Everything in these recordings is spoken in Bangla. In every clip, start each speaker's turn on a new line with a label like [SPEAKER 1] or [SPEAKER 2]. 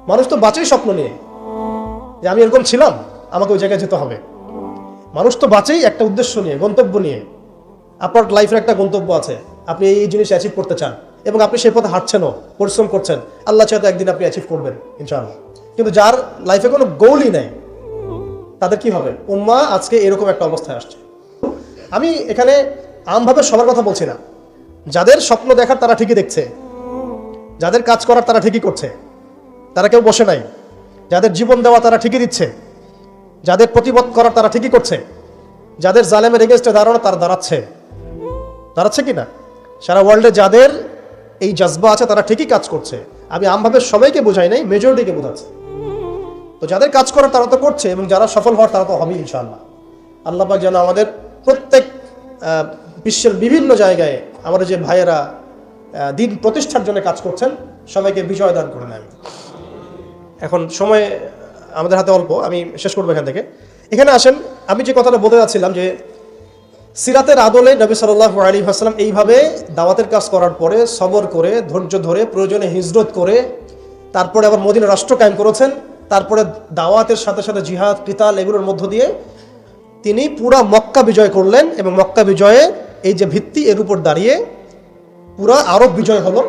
[SPEAKER 1] মানুষ তো বাঁচেই স্বপ্ন নিয়ে, যে আমি এরকম ছিলাম, আমাকে ওই জায়গায় যেতে হবে। মানুষ তো বাঁচেই একটা উদ্দেশ্য নিয়ে, গন্তব্য নিয়ে। আপনার লাইফের একটা গন্তব্য আছে, আপনি এই জিনিস অ্যাচিভ করতে চান এবং আপনি সেই পথে হাঁটছেনও, পরিশ্রম করছেন, আল্লাহ চাইতে একদিন আপনি অ্যাচিভ করবেন ইনশাআল্লাহ। কিন্তু যার লাইফে কোনো গোলই নেই, তাদের কি হবে? উম্মাহ আজকে এরকম একটা অবস্থায় আসছে। আমি এখানে আমভাবে সবার কথা বলছি না। যাদের স্বপ্ন দেখার তারা ঠিকই দেখছে, যাদের কাজ করার তারা ঠিকই করছে, তারা কেউ বসে নাই। যাদের জীবন দেওয়া তারা ঠিকই দিচ্ছে, যাদের প্রতিবাদ করার তারা ঠিকই করছে, যাদের জালেমের এগেনস্টে দাঁড়ানো তারা দাঁড়াচ্ছে কি না? সারা ওয়ার্ল্ডে যাদের এই জজবা আছে তারা ঠিকই কাজ করছে। আমি আমভাবে সবাইকে বোঝাই নাই, মেজরিটিকে বোঝাচ্ছে। তো যাদের কাজ করার তারা তো করছে, এবং যারা সফল হওয়ার তারা তো হবেই ইনশাআল্লাহ। আল্লাহ পাক যেন আমাদের প্রত্যেক বিশ্বের বিভিন্ন জায়গায় আমাদের যে ভাইয়েরা দিন প্রতিষ্ঠার জন্য কাজ করছেন, সবাইকে বিজয় দান করে নেন। এখন সময় আমাদের হাতে অল্প, আমি শেষ করবো এখান থেকে। এখানে আসেন, আমি যে কথাটা বলতে যাচ্ছিলাম যে সিরাতের আদলে নবী সাল্লাল্লাহু আলাইহি ওয়াসাল্লাম এইভাবে দাওয়াতের কাজ করার পরে সবর করে, ধৈর্য ধরে, প্রয়োজনে হিজরত করে, তারপরে আবার মদিনা রাষ্ট্র কায়েম করেছেন। তারপরে দাওয়াতের সাথে সাথে জিহাদ, কিতাল, এগুলোর মধ্য দিয়ে তিনি পুরা মক্কা বিজয় করলেন, এবং মক্কা বিজয়ে এই যে ভিত্তি, এর উপর দাঁড়িয়ে পুরা আরব বিজয় হলো,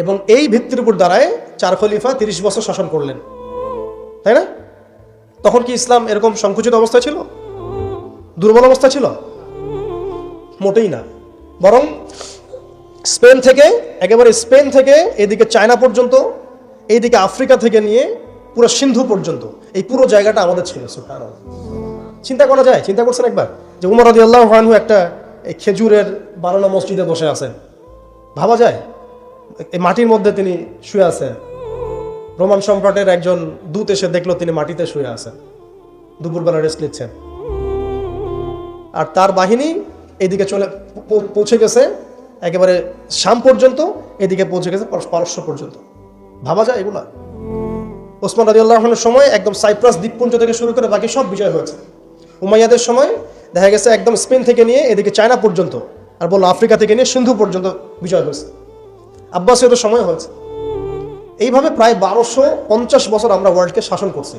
[SPEAKER 1] এবং এই ভিত্তির উপর দাঁড়ায় 4 খলিফা 30 বছর শাসন করলেন, তাই না? তখন কি ইসলাম এরকম সংকুচিত অবস্থায় ছিল, দুর্বল অবস্থা ছিল? মোটেই না। বরং স্পেন থেকে এদিকে চায়না পর্যন্ত, এইদিকে আফ্রিকা থেকে নিয়ে পুরো সিন্ধু পর্যন্ত এই পুরো জায়গাটা আমাদের ছিল। সুবহানাল্লাহ। চিন্তা করা যায়? চিন্তা করছেন একবার যে উমর রাদিয়াল্লাহু আনহু একটা এই খেজুরের বানানো মসজিদে বসে আছেন? ভাবা যায়? এই মাটির মধ্যে তিনি শুয়ে আছেন। রোমান সম্রাটের একজন দূত এসে দেখলো তিনি মাটিতে শুয়ে আছেন, দুপুরবেলা রেস্ট নিচ্ছেন। আর তার বাহিনী এদিকে পৌঁছে গেছে একেবারে শাম পর্যন্ত, এদিকে পৌঁছে গেছে পারস্য পর্যন্ত। ভাবা যায় এগুলা? ওসমান রাদিয়াল্লাহু আনহুর সময় একদম সাইপ্রাস দ্বীপপুঞ্জ থেকে শুরু করে বাকি সব বিজয় হয়েছে। উমাইয়াদের সময় দেখা গেছে একদম স্পেন থেকে নিয়ে এদিকে চায়না পর্যন্ত, আর বললো আফ্রিকা থেকে নিয়ে সিন্ধু পর্যন্ত বিজয় হয়েছে। আব্বাসীয়দের সময় হয়েছে। এইভাবে প্রায় 1250 বছর আমরা ওয়ার্ল্ডকে শাসন করছি।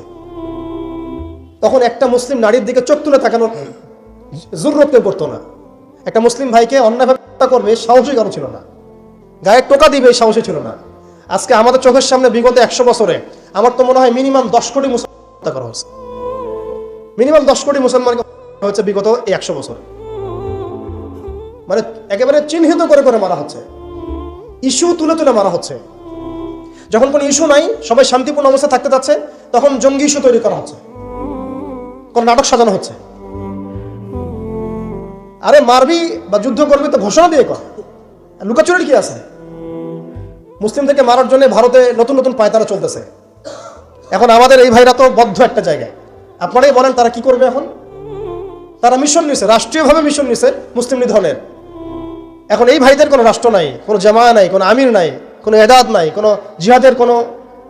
[SPEAKER 1] তখন একটা মুসলিম নারীর দিকে চোখ তুলে তাকানোর জরুরত পড়তো না। একটা মুসলিম ভাইকে অন্যায়ভাবে হত্যা করবে সাহসী কারো ছিল না, গায়ে টোকা দিবে সাহসী ছিল না। আজকে আমাদের চোখের সামনে বিগত 100 বছরে আমার তো মনে হয় মিনিমাম 10 কোটি মুসলমান হত্যা করা হয়েছে। মিনিমাম 10 কোটি মুসলমানকে হচ্ছে বিগত 100 বছরে। মানে একেবারে চিহ্নিত করে করে মারা হচ্ছে, ইস্যু তুলে তুলে মারা হচ্ছে। যখন কোনো ইস্যু নাই, সবাই শান্তিপূর্ণ অবস্থায় থাকতে যাচ্ছে, তখন জঙ্গি ইস্যু তৈরি করা হচ্ছে, কোন নাটক সাজানো হচ্ছে। আরে মারবি বা যুদ্ধ করবি তো ঘোষণা দিয়ে কর, লুকাচুরির কি আছে? মুসলিমদেরকে মারার জন্য ভারতে নতুন নতুন পায়তারা চলতেছে। এখন আমাদের এই ভাইরা তো বদ্ধ একটা জায়গায়। আপনারাই বলেন তারা কি করবে এখন? তারা মিশন নিছে, রাষ্ট্রীয়ভাবে মিশন নিছে মুসলিম নিধনের। এখন এই ভাইদের কোনো রাষ্ট্র নাই, কোনো জামা নাই, কোনো আমির নাই, কোনো এদাদ নাই, কোনো জিহাদের কোনো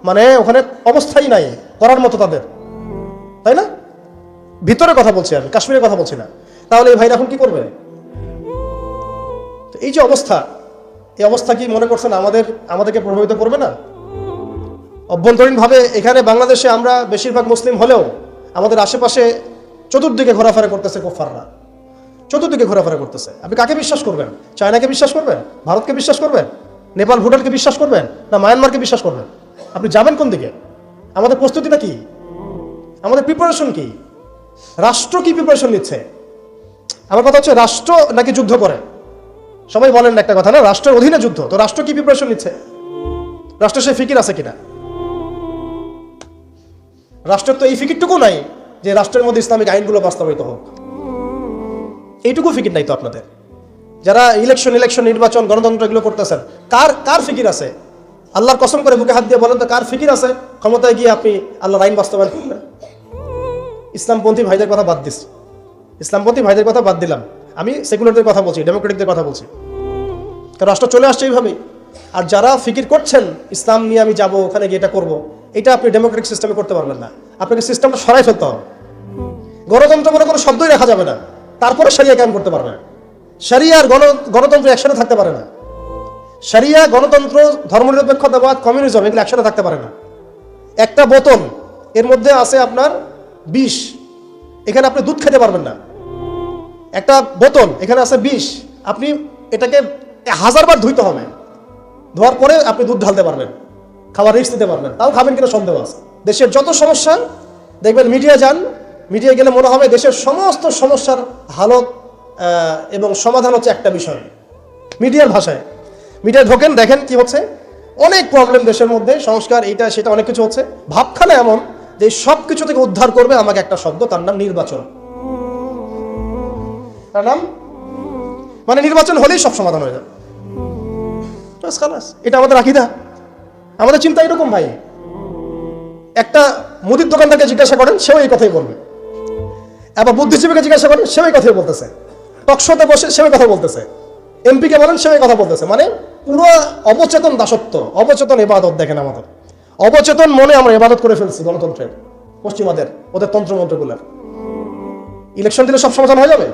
[SPEAKER 1] মানে ওখানে অবস্থাই নাই করার মতো তাদের, তাই না? ভিতরে কথা বলছি আমি, কাশ্মীরের কথা বলছি না। তাহলে এই ভাইরা এখন কি করবে? এই যে অবস্থা, এই অবস্থা কি মনে করছেন আমাদেরকে প্রভাবিত করবে না? অভ্যন্তরীণভাবে এখানে বাংলাদেশে আমরা বেশিরভাগ মুসলিম হলেও আমাদের আশেপাশে চতুর্দিকে ঘোরাফেরা করতেছে কুফাররা, চতুর্দিকে ঘোরাফেরা করতেছে। আপনি কাকে বিশ্বাস করবেন? চায়নাকে বিশ্বাস করবেন? ভারতকে বিশ্বাস করবেন? নেপাল ভুটানকে বিশ্বাস করবেন? না মায়ানমারকে বিশ্বাস করবেন? আপনি যাবেন কোন দিকে? আমাদের প্রস্তুতিটা কি? আমাদের প্রিপারেশন কি? রাষ্ট্র কি প্রিপারেশন নিচ্ছে? আমার কথা হচ্ছে রাষ্ট্র নাকি যুদ্ধ করে? সবাই বলেন একটা কথা না, রাষ্ট্রের অধীনে যুদ্ধ। তো রাষ্ট্র কি প্রিপারেশন নিচ্ছে? রাষ্ট্রের সে ফিকির আছে কিনা? রাষ্ট্রের তো এই ফিকিরটুকু নাই যে রাষ্ট্রের মধ্যে ইসলামিক আইনগুলো বাস্তবায়িত হোক। এইটুকু ফিকির নাই তো আপনাদের। যারা ইলেকশন নির্বাচন গণতন্ত্র এগুলো করতেছেন, কার ফিকির আছে? আল্লাহর কসম করে বুকে হাত দিয়ে বলেন তো কার ফিকির আছে ক্ষমতায় গিয়ে আপনি আল্লাহর আইন বাস্তবায়ন করবেন? ইসলামপন্থী ভাইদের কথা বাদ দিস, ইসলামপন্থী ভাইদের কথা বাদ দিলাম, আমি সেকুলারদের কথা বলছি, ডেমোক্রেটিকদের কথা বলছি। কারণ রাষ্ট্র চলে আসছে এইভাবেই। আর যারা ফিকির করছেন ইসলাম নিয়ে আমি যাব, ওখানে গিয়ে এটা করবো, এটা আপনি ডেমোক্রেটিক সিস্টেমে করতে পারবেন না। আপনাকে সিস্টেমটা সরাই ফেলতে হবে। গণতন্ত্র বলে কোনো শব্দই রাখা যাবে না, তারপরে শরিয়া কায়েম করতে পারবে। শরিয়া আর গণতন্ত্র একসাথে থাকতে পারে না। শরিয়া, গণতন্ত্র, ধর্মনিরপেক্ষতাবাদ, কমিউনিজম এগুলো একসাথে থাকতে পারে না। একটা বোতল, এর মধ্যে আছে আপনার বিষ, এখানে আপনি দুধ খেতে পারবেন না। একটা বোতল, এখানে আছে বিষ, আপনি এটাকে 1000 বার ধুইতে হবে, ধোয়ার পরে আপনি দুধ ঢালতে পারবেন, খাবার রিস্ক দিতে পারবেন, তাও খাবেন কিনা সন্দেহ আছে। দেশের যত সমস্যা দেখবেন, মিডিয়া যান, মিডিয়া গেলে মনে হবে দেশের সমস্ত সমস্যার হালত এবং সমাধান হচ্ছে একটা বিষয়, মিডিয়ার ভাষায়। মিডিয়া ঢোকেন, দেখেন কি হচ্ছে, অনেক প্রবলেম দেশের মধ্যে, সংস্কার এইটা সেটা অনেক কিছু হচ্ছে। ভাবখানা এমন যে সব কিছু থেকে উদ্ধার করবে আমাকে একটা শব্দ, তার নাম নির্বাচন। তার নাম মানে নির্বাচন হলেই সব সমাধান হয়ে যাবে। এটা আমাদের আকীদা, আমাদের চিন্তা এরকম ভাই। একটা মুদির দোকানদারকে জিজ্ঞাসা করেন, সেও এই কথাই বলবে। আবার বুদ্ধিজীবীকে জিজ্ঞাসা করেন, সেও এই কথাই বলতেছে। টকশোতে বসে সেও কথা বলতেছে। এমপিকে বলেন, সেও কথা বলতেছে। মানে পুরো অবচেতন দাসত্ব, অবচেতন ইবাদত। দেখেন আমাদের অবচেতন মনে আমরা ইবাদত করে ফেলছি গণতন্ত্রের, পশ্চিমাদের, ওদের তন্ত্রমন্ত্রগুলার। ইলেকশন দিলে সব সমাধান হয়ে যাবে?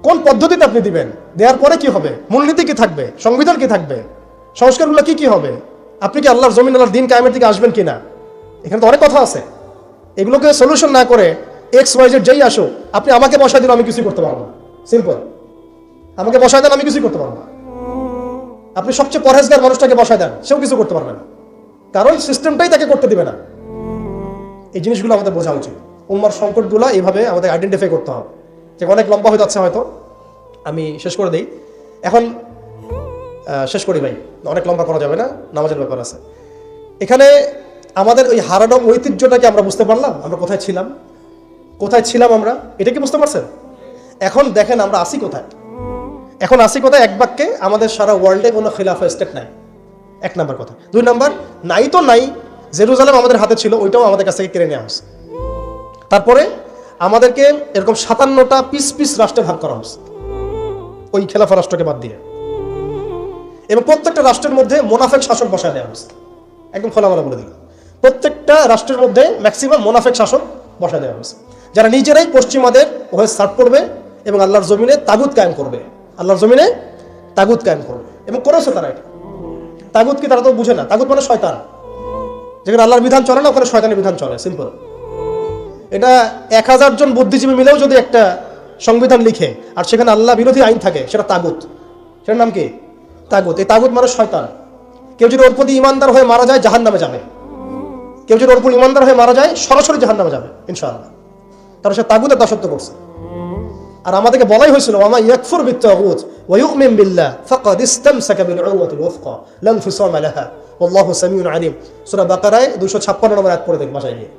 [SPEAKER 1] কোন পদ্ধতিতে আপনি দিবেন? দেওয়ার পরে কি হবে? মূলনীতি কি থাকবে? সংবিধান কি থাকবে? সংস্কারগুলো কি কি হবে? আপনি কি আল্লাহর জমিন, আল্লাহর দিন কায়েমের দিকে আসবেন কিনা? এখানে তো অনেক কথা আছে। এগুলোকে সলিউশন না করে XYZ যেই আসো, আপনি আমাকে বসায় দিন, আমি কিছুই করতে পারবো না। সিম্পল, আমাকে বসায় দেন, আমি কিছুই করতে পারবো না। আপনি সবচেয়ে পরহেজগার মানুষটাকে বসায় দেন, সেও কিছু করতে পারবে না, কারণ সিস্টেমটাই তাকে করতে দিবে না। এই জিনিসগুলো আমাদের বোঝা উচিত। উম্মার সংকটগুলো এইভাবে আমাদের আইডেন্টিফাই করতে হবে। যে অনেক লম্বা হয়ে যাচ্ছে, হয়তো আমি শেষ করে দিই এখন। শেষ করি ভাই, অনেক লম্বা করা যাবে না, নামাজের ব্যাপার আছে। এখানে আমাদের ওই হারানো ঐতিহ্যটাকে আমরা বুঝতে পারলাম, আমরা কোথায় ছিলাম, কোথায় ছিলাম আমরা, এটা কি বুঝতে পারছেন? এখন দেখেন আমরা আসি কোথায়। এখন আসি কোথায়? এক বাক্যে, আমাদের সারা ওয়ার্ল্ডে কোনো খিলাফা স্টেট নাই, 1 নাম্বার কথা। 2 নাম্বার, নাই তো নাই, জেরুজালেম আমাদের হাতে ছিল, ওইটাও আমাদের কাছ থেকে কেড়ে নেওয়া হয়েছে। তারপরে আমাদেরকে এরকম 57টা পিস পিস রাষ্ট্রে ভাগ করা হয়েছে, ওই খেলাফা রাষ্ট্রকে বাদ দিয়ে। এবং প্রত্যেকটা রাষ্ট্রের মধ্যে মোনাফেক শাসক বসায় দেওয়া হয়েছে। একদম খোলামেলা বলে দিল, প্রত্যেকটা রাষ্ট্রের মধ্যে ম্যাক্সিমাম মোনাফেক শাসক বসায় দেওয়া হয়েছে, যারা নিজেরাই পশ্চিমাদের হয়ে সার্ভ করবে এবং আল্লাহর জমিনে তাগুত কায়েম করবে, আল্লাহর জমিনে তাগুত কায়েম করবে। এবং করেছে তারা এটা। তাগুত কি তারা তো বুঝে না, তাগুত মানে শয়তান। যেখানে আল্লাহর বিধান চলে না, ওখানে শয়তানের বিধান চলে, সিম্পল। এটা 1000 জন বুদ্ধিজীবী মিলেও যদি একটা সংবিধান লিখে আর সেখানে আল্লাহ বিরোধী আইন থাকে, সেটা তাগুত। সেটার নাম কি? তাগুত। এই তাগুত মানে শয়তান। কেউ যদি ওর প্রতি ইমানদার হয়ে মারা যায়, জাহান্নামে যাবে। কেউ যদি ওর প্রতি ইমানদার হয়ে মারা যায়, সরাসরি জাহান্নামে যাবে ইনশাআল্লাহ, কারণ সে তাগুতের দাসত্ব করছে। আর আমাদেরকে বলাই হয়েছিল, ওয়ামা ইয়াকফুর বিত্তাগুত ওয়া ইউমিন বিল্লাহ ফাকাদ ইসতামসাকা বিল উরওয়াতিল ওয়াথকা লা ইনফিসামা লাহা ওয়াল্লাহু সামিউন আলিম। সূরা বাকারায় 256 নম্বর আয়াত পড়ে দেখ, বাসায় গিয়ে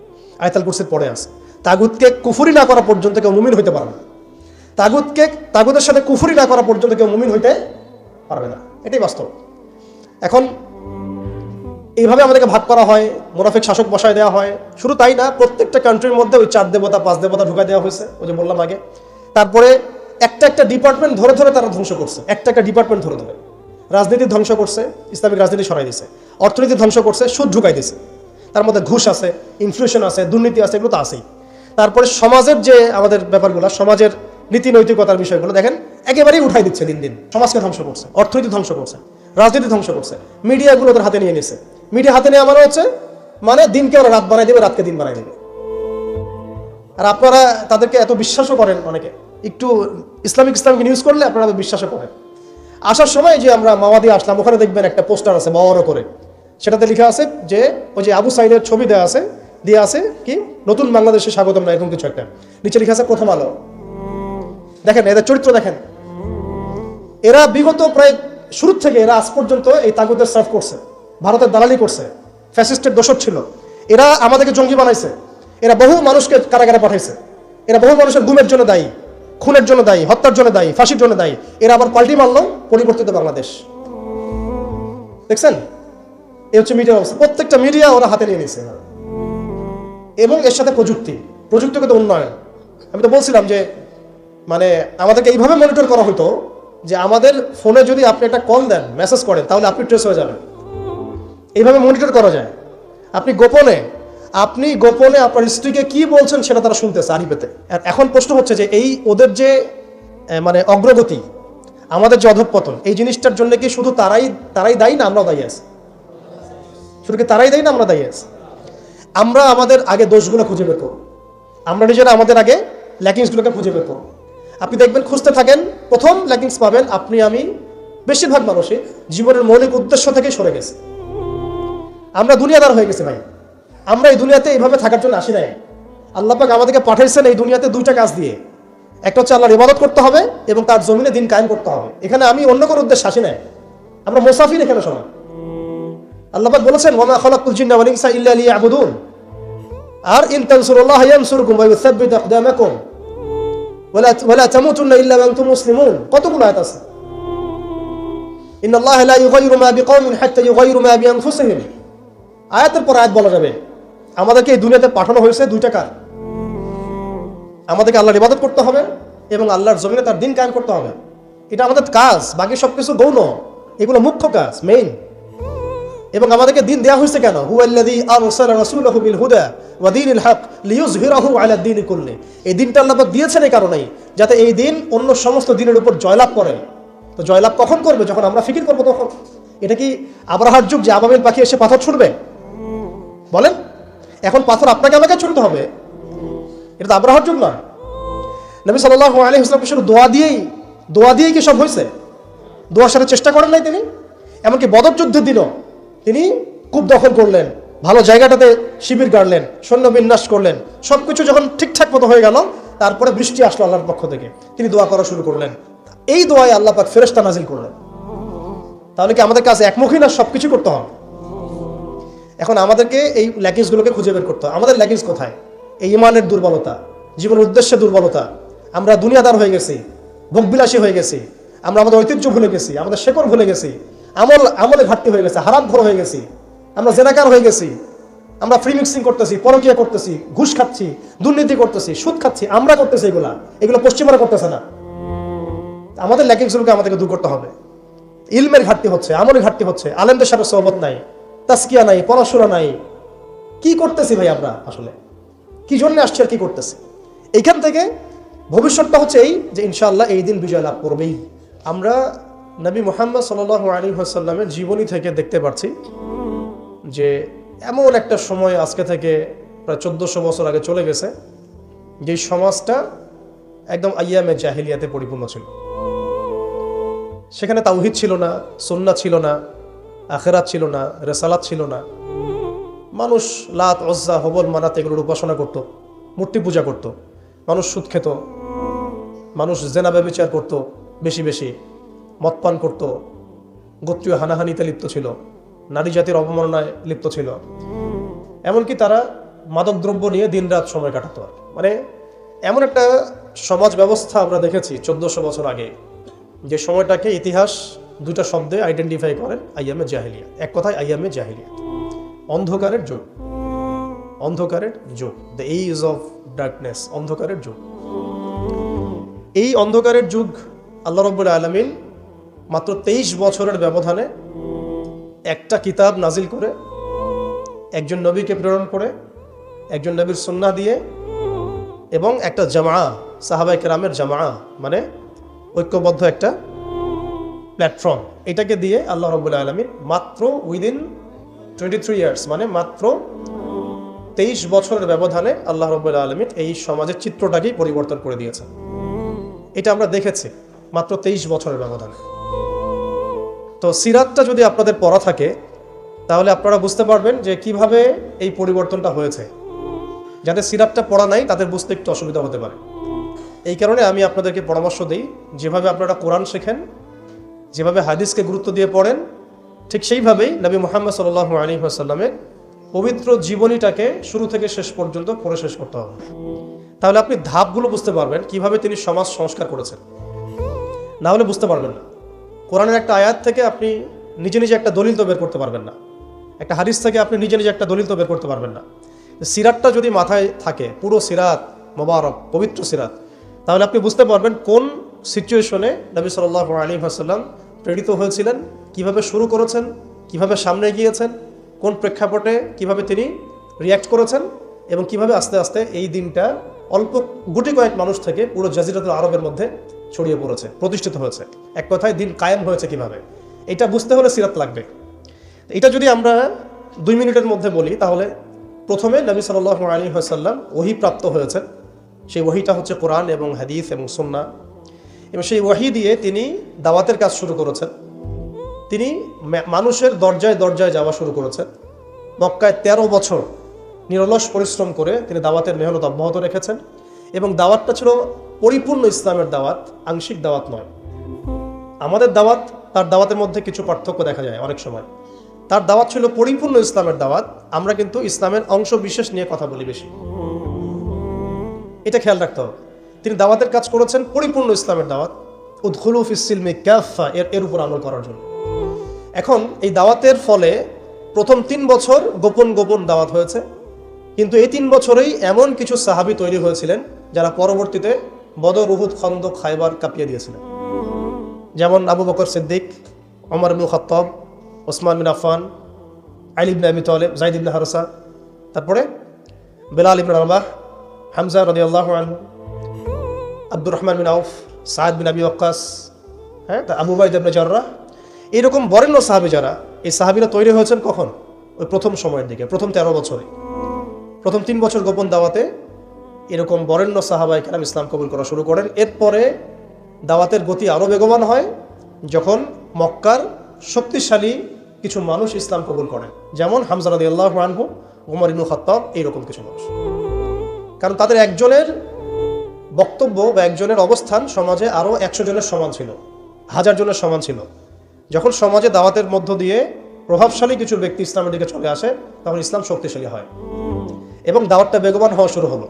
[SPEAKER 1] আয়াতুল কুরসির পড়ে আছে। তাগুতকে কুফরি না করা পর্যন্ত কেউ মুমিন হইতে পারে না। তাগুতের সাথে কুফরি না করা পর্যন্ত কেউ মুমিন হইতে পারবে না, এটাই বাস্তব। এখন এইভাবে আমাদেরকে ভাগ করা হয়, মুনাফিক শাসক বসায় দেওয়া হয়। শুধু তাই না, প্রত্যেকটা কান্ট্রির মধ্যে ওই 4 দেবতা 5 দেবতা ঢুকাই দেওয়া হয়েছে, ওই যে বললাম আগে। তারপরে একটা ডিপার্টমেন্ট ধরে ধরে তারা ধ্বংস করছে, একটা ডিপার্টমেন্ট ধরে ধরে। রাজনীতি ধ্বংস করছে, ইসলামিক রাজনীতি সরাই দিছে। অর্থনীতি ধ্বংস করছে, সুদ ঢুকাই দিছে। তার মধ্যে ঘুষ আছে, ইনফ্লেশন আছে, দুর্নীতি আছে, এগুলো তো আছেই। তারপরে সমাজের যে আমাদের ব্যাপারগুলো, সমাজের নীতি নৈতিকতার বিষয়গুলো দেখেন একেবারেই উঠাই দিচ্ছে দিন দিন। সমাজকে ধ্বংস করছে, অর্থনীতি ধ্বংস করছে, রাজনীতি ধ্বংস করছে, মিডিয়াগুলো ওদের হাতে নিয়ে নিছে। মিডিয়া হাতে নেওয়া মানে হচ্ছে, মানে দিনকে ওরা রাত বানাই দেবে, রাতকে দিন বানাই দেবে। আর আপনারা তাদেরকে এত বিশ্বাসও করেন, অনেকে একটু ইসলামিক নিউজ করলে আপনারা বিশ্বাসও করেন। আসার সময় যে আমরা মাওয়াদি আসলাম, ওখানে দেখবেন একটা পোস্টার আছে বড় করে, সেটাতে লেখা আছে যে ওই যে আবু সাইদের ছবি দেওয়া আছে, দিয়ে আছে কি নতুন বাংলাদেশে স্বাগতম না এরকম কিছু একটা, নিচে লেখা আছে প্রথম আলো। দেখেন এদের চরিত্র দেখেন। এরা বিগত প্রায় শুরু থেকে এরা আজ পর্যন্ত এই তাগুতের সার্ভ করছে, ভারতের দালালি করছে, ফ্যাসিস্টের দোষর ছিল। এরা আমাদেরকে জঙ্গি বানাইছে, এরা বহু মানুষকে কারাগারে পাঠাইছে, এরা বহু মানুষের গুমের জন্য দায়ী, খুনের জন্য দায়ী, হত্যার জন্য দায়ী, ফাঁসির জন্য দায়ী। এরা আবার পাল্টি মারলো পরিবর্তিত বাংলাদেশ। দেখছেন, এই হচ্ছে মিডিয়ার অবস্থা। প্রত্যেকটা মিডিয়া ওরা হাতে নিয়ে নিয়েছে। এবং এর সাথে প্রযুক্তিগত উন্নয়ন। আমি তো বলছিলাম যে মানে আমাদেরকে এইভাবে মনিটর করা হতো যে আমাদের ফোনে যদি আপনি একটা কল দেন, মেসেজ করেন, তাহলে আপনি ট্রেস হয়ে যাবেন। এইভাবে মনিটর করা যায়। আপনি গোপনে আপনার স্ত্রীকে কি বলছেন সেটা তারা শুনতেছে আরিফেতে। এখন প্রশ্ন হচ্ছে যে এই ওদের যে মানে অগ্রগতি, আমাদের যে অধঃপতন, এই জিনিসটার জন্য কি শুধু তারাই দায়ী না আমরাও দায়ী আছি? শুধু কি তারাই দেয় না, আমরা দায়ী আছি? আমরা আমাদের আগে দোষগুলো খুঁজে বের করব, আমরা নিজেরা আমাদের আগে ল্যাকিংসগুলোকে খুঁজে বের করব। আপনি দেখবেন, খুঁজতে থাকেন, প্রথম ল্যাকিংস পাবেন আপনি আমি, বেশিরভাগ মানুষই জীবনের মৌলিক উদ্দেশ্য থেকে সরে গেছে। আমরা দুনিয়াদার হয়ে গেছি ভাই। আমরা এই দুনিয়াতে এইভাবে থাকার জন্য আসি নাই। আল্লাহ পাক আমাদেরকে পাঠাইছেন এই দুনিয়াতে দুইটা কাজ দিয়ে। একটা হচ্ছে আল্লাহর ইবাদত করতে হবে এবং তার জমিনে দিন কায়েম করতে হবে। এখানে আমি অন্য কোনো উদ্দেশ্য আসি নাই, আমরা মুসাফির এখানে সবাই। আল্লাহ পাক বলেছেন, ওয়া মা খালাকতুল জিন্না ওয়াল ইনসা ইল্লা লিয়াবুদুন। আর ইন তানসুরুল্লাহ ইয়ানসুরকুম ওয়া ইউসাব্বিত আকদামাকুম ওয়ালা তামুতুন্না ইল্লা ওয়া আনতুম মুসলিমুন। কতগুলো আয়াত আছে। ইন্নাল্লাহা লা ইউগাইয়িরু মা বিকওমিন হাত্তা ইউগাইয়িরু মা বিআনফুসিহিম। আয়াতের পর আয়াত বলা যাবে। আমাদেরকে এই দুনিয়াতে পাঠানো হয়েছে দুইটা কাজ। আমাদেরকে আল্লাহর ইবাদত করতে হবে এবং আল্লাহর জমিনে তার দিন কায়েম করতে হবে। এটা আমাদের কাজ, বাকি সবকিছু গৌণ, এগুলো মুখ্য কাজ, মেইন। এবং আমাদেরকে দিন দেওয়া হয়েছে কেন? হুয়াল্লাযী আরসালা রাসূলাহু বিল হুদা ওয়া দীনিল হক লিইয়ুযহিরাহু আলা দ্বীনি কুল্লি। এই দিনটা আল্লাহ পাক দিয়েছেন এই কারণেই যাতে এই দিন অন্য সমস্ত দিনের উপর জয়লাভ করে। তো জয়লাভ কখন করবে? যখন আমরা ফিকির করবো তখন। এটা কি আব্রাহার যুগ যে আবাবিল পাখি এসে পাথর ছুড়বে? বলেন, এখন পাথর আপনাকে আমাকে ছুড়তে হবে? এটা তো আব্রাহার যুগ না। নবী সাল্লাল্লাহু আলাইহি ওয়াসাল্লাম শুধু দোয়া দিয়েই কি সব হয়েছে? দোয়ার সাথে চেষ্টা করেন নাই তিনি? এমনকি বদর যুদ্ধের দিনও তিনি কূপ দখল করলেন, ভালো জায়গাটাতে শিবির গাড়লেন, সৈন্য বিন্যাস করলেন। সবকিছু যখন ঠিকঠাক মতো হয়ে গেল, তারপরে বৃষ্টি আসলো আল্লাহর পক্ষ থেকে, তিনি দোয়া করা শুরু করলেন। এই দোয়ায় আল্লাহ পাক ফেরেশতা নাজিল করলেন। তাহলে কি আমাদের কাছে একমুখী না? সবকিছু করতে হবে। এখন আমাদেরকে এই ল্যাকিংসগুলোকে খুঁজে বের করতে হবে। আমাদের ল্যাকিংস কোথায়? এই ইমানের দুর্বলতা, জীবনের উদ্দেশ্যে দুর্বলতা। আমরা দুনিয়াদার হয়ে গেছি, ভোগবিলাসী হয়ে গেছি, আমরা আমাদের ঐতিহ্য ভুলে গেছি, আমাদের শেকড় ভুলে গেছি, আমলে ঘাটতি হয়ে গেছে, হারামখোর হয়ে গেছি, আমরা জেনাকার হয়ে গেছি, আমরা ফ্রি মিক্সিং করতেছি, পরকীয়া করতেছি, ঘুষ খাচ্ছি, দুর্নীতি করতেছি, সুদ খাচ্ছি। আমরা করতেছি এগুলো পশ্চিমারা করতেছে না। আমাদের ল্যাকিংসগুলোকে আমাদেরকে দূর করতে হবে। ইলমের ঘাটতি হচ্ছে, আমলের ঘাটতি হচ্ছে, আলেমদের সাথে সোহবত নাই, তাসকিয়া নাই, পড়াশোনা নাই। কি করতেছি ভাই আমরা? আসলে কি জন্য আসছি আর কি করতেছি? এইখান থেকে ভবিষ্যৎটা হচ্ছে এই যে ইনশাআল্লাহ এই দিন বিজয় লাভ করবেই। আমরা নবী মুহাম্মদ সাল্লাল্লাহু আলাইহি ওয়াসাল্লামের জীবনী থেকে দেখতে পাচ্ছি যে এমন একটা সময় আজকে থেকে প্রায় 1400 বছর আগে চলে গেছে, যে সমাজটা একদম আইয়ামে জাহিলিয়াতে পরিপূর্ণ ছিল। সেখানে তাওহীদ ছিল না, সুন্নাহ ছিল না, আখিরাত ছিল না, রিসালাত ছিল না। মানুষ লাত, উজ্জা, হবল, মানাত এগুলোর উপাসনা করত, মূর্তি পূজা করত। মানুষ সুদ খেত, মানুষ জেনা ব্যভিচার করত, বেশি বেশি মদ পান করত, গোত্রীয় হানাহানিতে লিপ্ত ছিল, নারী জাতির অবমাননায় লিপ্ত ছিল। এমনকি তারা মাদকদ্রব্য নিয়ে দিনরাত সময় কাটাতো। মানে এমন একটা সমাজ ব্যবস্থা আমরা দেখেছি 1400 বছর আগে, যে সময়টাকে ইতিহাস দুইটা শব্দে আইডেন্টিফাই করেন, আইয়ামে জাহিলিয়া। এক কথায় আইয়ামে জাহিলিয়া, অন্ধকারের যুগ। অন্ধকারের যুগ, দ্য এজ অফ ডার্কনেস, অন্ধকারের যুগ। এই অন্ধকারের যুগ আল্লাহ রাব্বুল আলামিন মাত্র 23 বছরের ব্যবধানে একটা কিতাব নাজিল করে, একজন নবীকে প্রেরণ করে, একজন নবীর সুন্নাহ দিয়ে, এবং একটা জামা, সাহাবায়ে কেরামের জামা, মানে ঐক্যবদ্ধ একটা প্ল্যাটফর্ম, এটাকে দিয়ে আল্লাহ রাব্বুল আলামিন মাত্র উইদিন 23 ইয়ার্স, মানে মাত্র 23 বছরের ব্যবধানে আল্লাহ রাব্বুল আলামিন এই সমাজের চিত্রটাকেই পরিবর্তন করে দিয়েছেন। এটা আমরা দেখেছি মাত্র 23 বছরের ব্যবধানে। তো সিরাতটা যদি আপনাদের পড়া থাকে তাহলে আপনারা বুঝতে পারবেন যে কিভাবে এই পরিবর্তনটা হয়েছে। যাদের সিরাতটা পড়া নাই তাদের বুঝতে একটু অসুবিধা হতে পারে। এই কারণে আমি আপনাদেরকে পরামর্শ দিই, যেভাবে আপনারা কোরআন শেখেন, যেভাবে হাদিসকে গুরুত্ব দিয়ে পড়েন, ঠিক সেইভাবেই নবী মুহাম্মদ সাল্লাল্লাহু আলাইহি ওয়াসাল্লামের পবিত্র জীবনীটাকে শুরু থেকে শেষ পর্যন্ত পড়ে শেষ করতে হবে। তাহলে আপনি ধাপগুলো বুঝতে পারবেন কিভাবে তিনি সমাজ সংস্কার করেছেন। না হলে বুঝতে পারবেন না। কোরআনের একটা আয়াত থেকে আপনি নিজে নিজে একটা দলিল তো বের করতে পারবেন না, একটা হাদিস থেকে আপনি নিজে নিজে একটা দলিল তো বের করতে পারবেন না। সিরাতটা যদি মাথায় থাকে, পুরো সিরাত মোবারক, পবিত্র সিরাত, তাহলে আপনি বুঝতে পারবেন কোন সিচুয়েশনে নবী সাল্লাল্লাহু আলাইহি ওয়াসাল্লাম প্রেরিত হয়েছিলেন, কিভাবে শুরু করেছেন, কিভাবে সামনে গিয়েছেন, কোন প্রেক্ষাপটে কিভাবে তিনি রিয়্যাক্ট করেছেন, এবং কিভাবে আস্তে আস্তে এই দিনটা অল্প গুটি কয়েক মানুষ থেকে পুরো জাজিরাতুল আরবের মধ্যে ছড়িয়ে পড়েছে, প্রতিষ্ঠিত হয়েছে। এক কথায় দিন কায়েম হয়েছে কিভাবে, এটা বুঝতে হলে সিরাত লাগবে। এটা যদি আমরা 2 মিনিটের মধ্যে বলি তাহলে। প্রথমে নবী সাল্লাল্লাহু আলাইহি ওয়াসাল্লাম ওহী প্রাপ্ত হয়েছেন। সেই ওহীটা হচ্ছে কোরআন এবং হাদিস এবং সুন্নাহ, এবং সেই ওহী দিয়ে তিনি দাওয়াতের কাজ শুরু করেছেন। তিনি মানুষের দরজায় দরজায় যাওয়া শুরু করেছেন। মক্কায় 13 বছর নিরলস পরিশ্রম করে তিনি দাওয়াতের মেহনত অব্যাহত রেখেছেন, এবং দাওয়াতটা ছিল পরিপূর্ণ ইসলামের দাওয়াত, আংশিক দাওয়াত নয়। আমাদের দাওয়াত, তার দাওয়াতের মধ্যে কিছু পার্থক্য দেখা যায় অনেক সময়। তার দাওয়াত ছিল পরিপূর্ণ ইসলামের দাওয়াত, আমরা কিন্তু ইসলামের অংশ বিশেষ নিয়ে কথা বলি বেশি। এটা খেয়াল রাখতে হবে। তিনি দাওয়াতের কাজ করেছেন পরিপূর্ণ ইসলামের দাওয়াত, উদখুলু ফিস সিলমি কাফা, এর উপর আমল করার জন্য। এখন এই দাওয়াতের ফলে প্রথম 3 বছর গোপন গোপন দাওয়াত হয়েছে, কিন্তু এই 3 বছরেই এমন কিছু সাহাবী তৈরি হয়েছিলেন যারা পরবর্তীতে বদর, উহুদ, খন্দক, খায়বার কাঁপিয়ে দিয়েছিলেন। যেমন আবু বকর সিদ্দিক, ওমর ইবনে খাত্তাব, ওসমান বিন আফফান, আলী ইবনে আবি তালেব, যায়েদ ইবনে হারসা, তারপরে বেলাল ইবনে রাবাহ, হামজা রাদিয়াল্লাহু আনহু, আব্দুর রহমান বিন আউফ, সাদ বিন আবি ওয়াক্কাস, আবু উবাইদা ইবনে জাররাহ, এইরকম বরেণ্য সাহাবী যারা, এই সাহাবীরা তৈরি হয়েছেন কখন? ওই প্রথম সময়ের দিকে, প্রথম 13 বছরে। প্রথম 3 বছর গোপন দাওয়াতে এরকম বরেণ্য সাহাবায়ে কেরাম ইসলাম কবুল করা শুরু করেন। এরপরে দাওয়াতের গতি আরও বেগবান হয় যখন মক্কার শক্তিশালী কিছু মানুষ ইসলাম কবুল করেন, যেমন হামজা রাদিয়াল্লাহু আনহু, ওমর ইবনে খাত্তাব, এইরকম কিছু মানুষ। কারণ তাদের একজনের বক্তব্য বা একজনের অবস্থান সমাজে আরও 100 জনের সমান ছিল, 1000 জনের সমান ছিল। যখন সমাজে দাওয়াতের মধ্য দিয়ে প্রভাবশালী কিছু ব্যক্তি ইসলামের দিকে চলে আসে, তখন ইসলাম শক্তিশালী হয় এবং দাওয়াতটা বেগবান হওয়া শুরু হলো।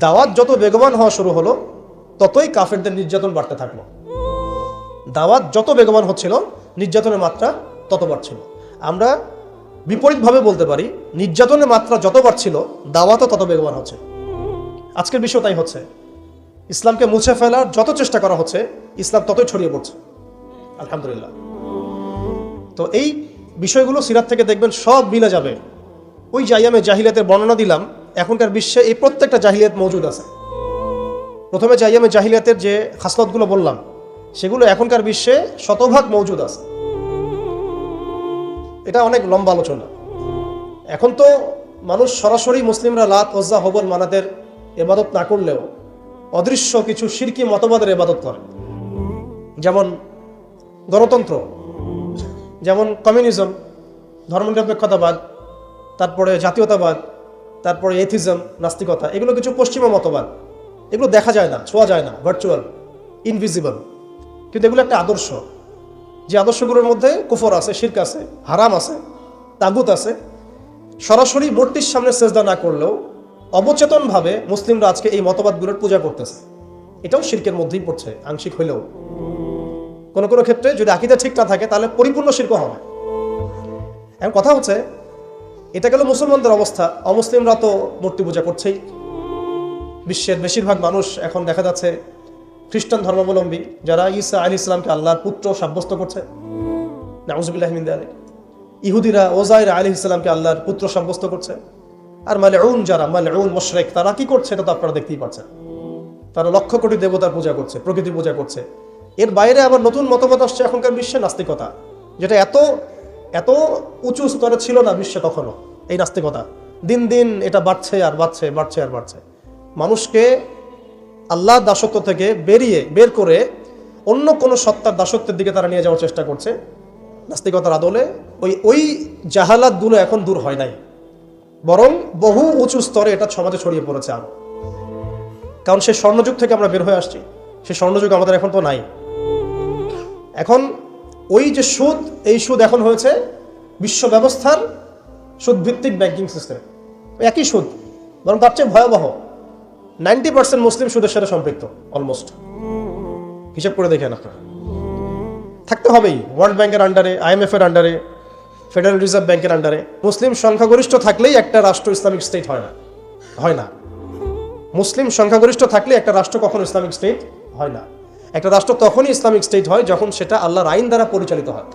[SPEAKER 1] দাওয়াত যত বেগবান হওয়া শুরু হলো, ততই কাফেরদের নির্যাতন বাড়তে থাকলো। দাওয়াত যত বেগবান হচ্ছিল, নির্যাতনের মাত্রা তত বাড়ছিল। আমরা বিপরীতভাবে বলতে পারি, নির্যাতনের মাত্রা যত বাড়ছিল, দাওয়াতও তত বেগবান হচ্ছে। আজকের বিষয় তাই হচ্ছে। ইসলামকে মুছে ফেলার যত চেষ্টা করা হচ্ছে, ইসলাম ততই ছড়িয়ে পড়ছে, আলহামদুলিল্লাহ। তো এই বিষয়গুলো সিরাত থেকে দেখবেন সব মিলে যাবে। ওই যে আইয়ামে জাহিলিয়াতের বর্ণনা দিলাম, এখনকার বিশ্বে এই প্রত্যেকটা জাহিলিয়াত মওজুদ আছে। প্রথমে যে আইয়ামে জাহিলিয়াতের যে খাসলতগুলো বললাম, সেগুলো এখনকার বিশ্বে শতভাগ মওজুদ আছে। এটা অনেক লম্বা আলোচনা। এখন তো মানুষ সরাসরি মুসলিমরা লাত, ওজ্জা, হবল, মানাতের ইবাদত না করলেও অদৃশ্য কিছু শিরকি মতবাদের ইবাদত করে, যেমন গণতন্ত্র, যেমন কমিউনিজম, ধর্মনিরপেক্ষতাবাদ, তারপরে জাতীয়তাবাদ, তারপরে এথিজম, নাস্তিকতা। এগুলো কিছু পশ্চিমা মতবাদ। এগুলো দেখা যায় না, ছোঁয়া যায় না, ভার্চুয়াল, ইনভিজিবল, কিন্তু এগুলো একটা আদর্শ। যে আদর্শগুলোর মধ্যে কুফর আছে, শিরক আছে, হারাম আছে, তাগুত আছে। সরাসরি মূর্তির সামনে সেজদা না করলেও অবচেতনভাবে মুসলিমরা আজকে এই মতবাদগুলোর পূজা করতেছে। এটাও শিরকের মধ্যেই পড়ছে, আংশিক হইলেও। কোনো কোনো ক্ষেত্রে যদি আকীদা ঠিক না থাকে, তাহলে পরিপূর্ণ শিরক হবে। এখন কথা হচ্ছে, এটা গেল মুসলমানদের অবস্থা। অমুসলিমরা তো মূর্তি পূজা করছেই। বিশ্বের বেশিরভাগ মানুষ এখন দেখা যাচ্ছে খ্রিস্টান ধর্মাবলম্বী, যারা ঈসা আলাইহিস সালামকে আল্লাহর পুত্র সাব্যস্ত করছে, নাউযুবিল্লাহি মিন যালিক। ইহুদিরা ওজাইর আলাইহিস সালামকে আল্লাহর পুত্র সাব্যস্ত করছে। আর মালউন যারা, মালউন মুশরিক, তারা কি করছে এটা তো আপনারা দেখতেই পাচ্ছেন। তারা লক্ষ কোটি দেবতার পূজা করছে, প্রকৃতি পূজা করছে। এর বাইরে আবার নতুন মতবাদ আসছে এখনকার বিশ্বে, নাস্তিকতা, যেটা এত এত উঁচু স্তরে ছিল না বিশ্বে কখনো। এই নাস্তিকতা দিন দিন এটা বাড়ছে আর বাড়ছে, বাড়ছে আর বাড়ছে। মানুষকে আল্লাহর দাসত্ব থেকে বের করে অন্য কোনো সত্তার দাসত্বের দিকে তারা নিয়ে যাওয়ার চেষ্টা করছে। নাস্তিকতার আদলে ওই জাহালাতগুলো এখন দূর হয় নাই, বরং বহু উঁচু স্তরে এটা সমাজে ছড়িয়ে পড়েছে আরো। কারণ সেই স্বর্ণযুগ থেকে আমরা বের হয়ে আসছি, সেই স্বর্ণযুগ আমাদের এখন তো নাই। এখন ওই যে সুদ, এই সুদ এখন হয়েছে বিশ্ব ব্যবস্থার সুদভিত্তিক ব্যাংকিং সিস্টেম। একই সুদ, বরং তার চেয়ে ভয়াবহ। 90% মুসলিম সুদের সাথে সম্পৃক্ত, অলমোস্ট। হিসাব করে দেখেন আপনারা। থাকতে হবেই ওয়ার্ল্ড ব্যাংকের আন্ডারে, IMF এর আন্ডারে, ফেডারেল রিজার্ভ ব্যাংকের আন্ডারে। মুসলিম সংখ্যাগরিষ্ঠ থাকলেই একটা রাষ্ট্র ইসলামিক স্টেট হয় না। মুসলিম সংখ্যাগরিষ্ঠ থাকলে একটা রাষ্ট্র কখনো ইসলামিক স্টেট হয় না। একটা রাষ্ট্র তখনই ইসলামিক স্টেট হয় যখন সেটা আল্লাহর আইন দ্বারা পরিচালিত হয়।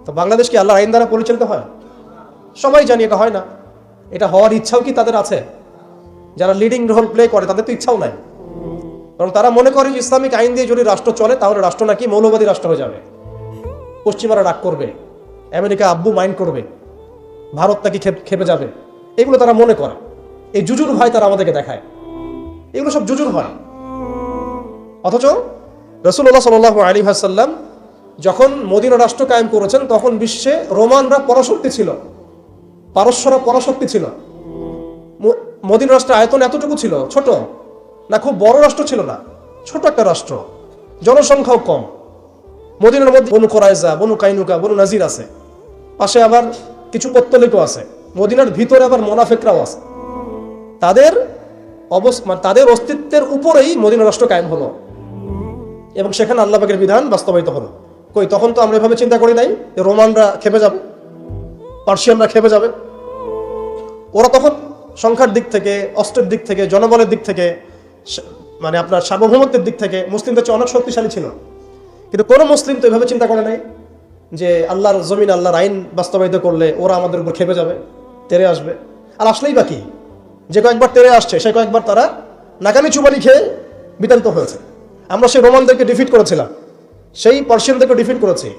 [SPEAKER 1] তো বাংলাদেশ কি আল্লাহর আইন দ্বারা পরিচালিত হয়? সবাই জানি এটা হয় না। এটা হওয়ার ইচ্ছাও কি তাদের আছে? যারা লিডিং রোল প্লে করে তাদের তো ইচ্ছাও নাই, কারণ তারা মনে করে যে ইসলামিক আইন দিয়ে যদি রাষ্ট্র চলে তাহলে রাষ্ট্র নাকি মৌলবাদী রাষ্ট্র হয়ে যাবে, পশ্চিমারা রাগ করবে, আমেরিকা আব্বু মাইন্ড করবে, ভারত নাকি খেপে যাবে, এগুলো তারা মনে করে। এই জুজুর ভয় তারা আমাদেরকে দেখায়, এগুলো সব জুজুর ভয়। অথচ রাসূলুল্লাহ সাল্লাল্লাহু আলাইহি ওয়াসাল্লাম যখন মদিনা রাষ্ট্র কায়েম করেছেন, তখন বিশ্বে রোমানরা পরাশক্তি ছিল, পারস্যরা পরাশক্তি ছিল। মদিনা রাষ্ট্রের আয়তন এতটুকু ছিল, ছোট না, খুব বড় রাষ্ট্র ছিল না, ছোট একটা রাষ্ট্র, জনসংখ্যাও কম। মদিনার মধ্যে বনু কুরাইজা, বনু কাইনুকা, বনু নাজির আছে, পাশে আবার কিছু পত্তলিকও আছে, মদিনার ভিতরে আবার মুনাফিকরাও আছে। তাদের অস্তিত্বের উপরেই মদিনা রাষ্ট্র কায়েম হলো এবং সেখানে আল্লাহ পাকের বিধান বাস্তবায়িত হলো। কই, তখন তো আমরা এভাবে চিন্তা করি নাই যে রোমানরা খেপে যাবে, পার্সিয়ানরা খেপে যাবে। ওরা তখন সংখ্যার দিক থেকে, অস্ত্রের দিক থেকে, জনবলের দিক থেকে, মানে আপনার সার্বভৌমত্বের দিক থেকে মুসলিমদের চেয়ে অনেক শক্তিশালী ছিল। কিন্তু কোনো মুসলিম তো এভাবে চিন্তা করে নাই যে আল্লাহর জমিন, আল্লাহর আইন বাস্তবায়িত করলে ওরা আমাদের উপর খেপে যাবে, তেরে আসবে। আর আসলেই বাকি যে কয়েকবার তেরে আসছে, সে কয়েকবার তারা নাকানি চুবানি খেয়ে বিতাড়িত হয়েছে। আমরা সেই রোমানদেরকে ডিফিট করেছিলাম, সেই পার্সিয়ানদেরকে ডিফিট করেছি,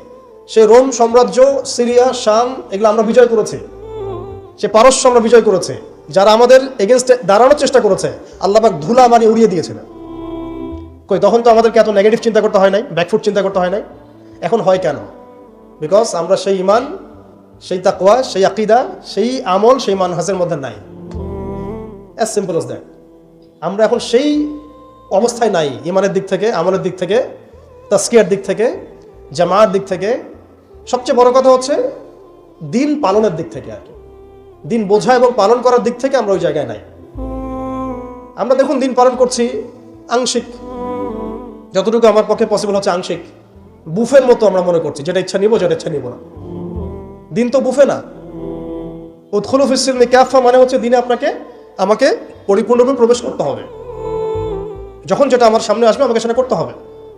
[SPEAKER 1] সেই রোম সাম্রাজ্য, সিরিয়া, শাম, এগুলো আমরা বিজয় করেছি, সে পারস্য আমরা বিজয় করেছি। যারা আমাদের এগেনস্টে দাঁড়ানোর চেষ্টা করেছে, আল্লাহ পাক ধুলা মারিয়ে উড়িয়ে দিয়েছিলেন। কই, তখন তো আমাদেরকে এত নেগেটিভ চিন্তা করতে হয় নাই, ব্যাকফুট চিন্তা করতে হয় নাই। এখন হয় কেন? বিকজ আমরা সেই ঈমান, সেই তাকওয়া, সেই আকীদা, সেই আমল, সেই মানহাজের মধ্যে নাই। As simple as that. আমরা এখন সেই অবস্থায় নাই, ঈমানের দিক থেকে, আমলের দিক থেকে, তাসকিয়ার দিক থেকে, জামাআর দিক থেকে। সবচেয়ে বড় কথা হচ্ছে দিন পালনের দিক থেকে, আর কি দিন বোঝা এবং পালন করার দিক থেকে আমরা ওই জায়গায় নাই। আমরা দেখুন দিন পালন করছি আংশিক, যতটুকু আমার পক্ষে পসিবল হচ্ছে আংশিক, বুফের মতো আমরা মনে করছি, যেটা ইচ্ছা নিব, যেটা ইচ্ছা নিব না। দিন তো বুফে না। উদখুলু ফিস সিলমি কাফা মানে হচ্ছে দিনে আমাকে পরিপূর্ণরূপে প্রবেশ করতে হবে। যখন যেটা আমার সামনে আসবে আমাকে সেটা করতে হবে।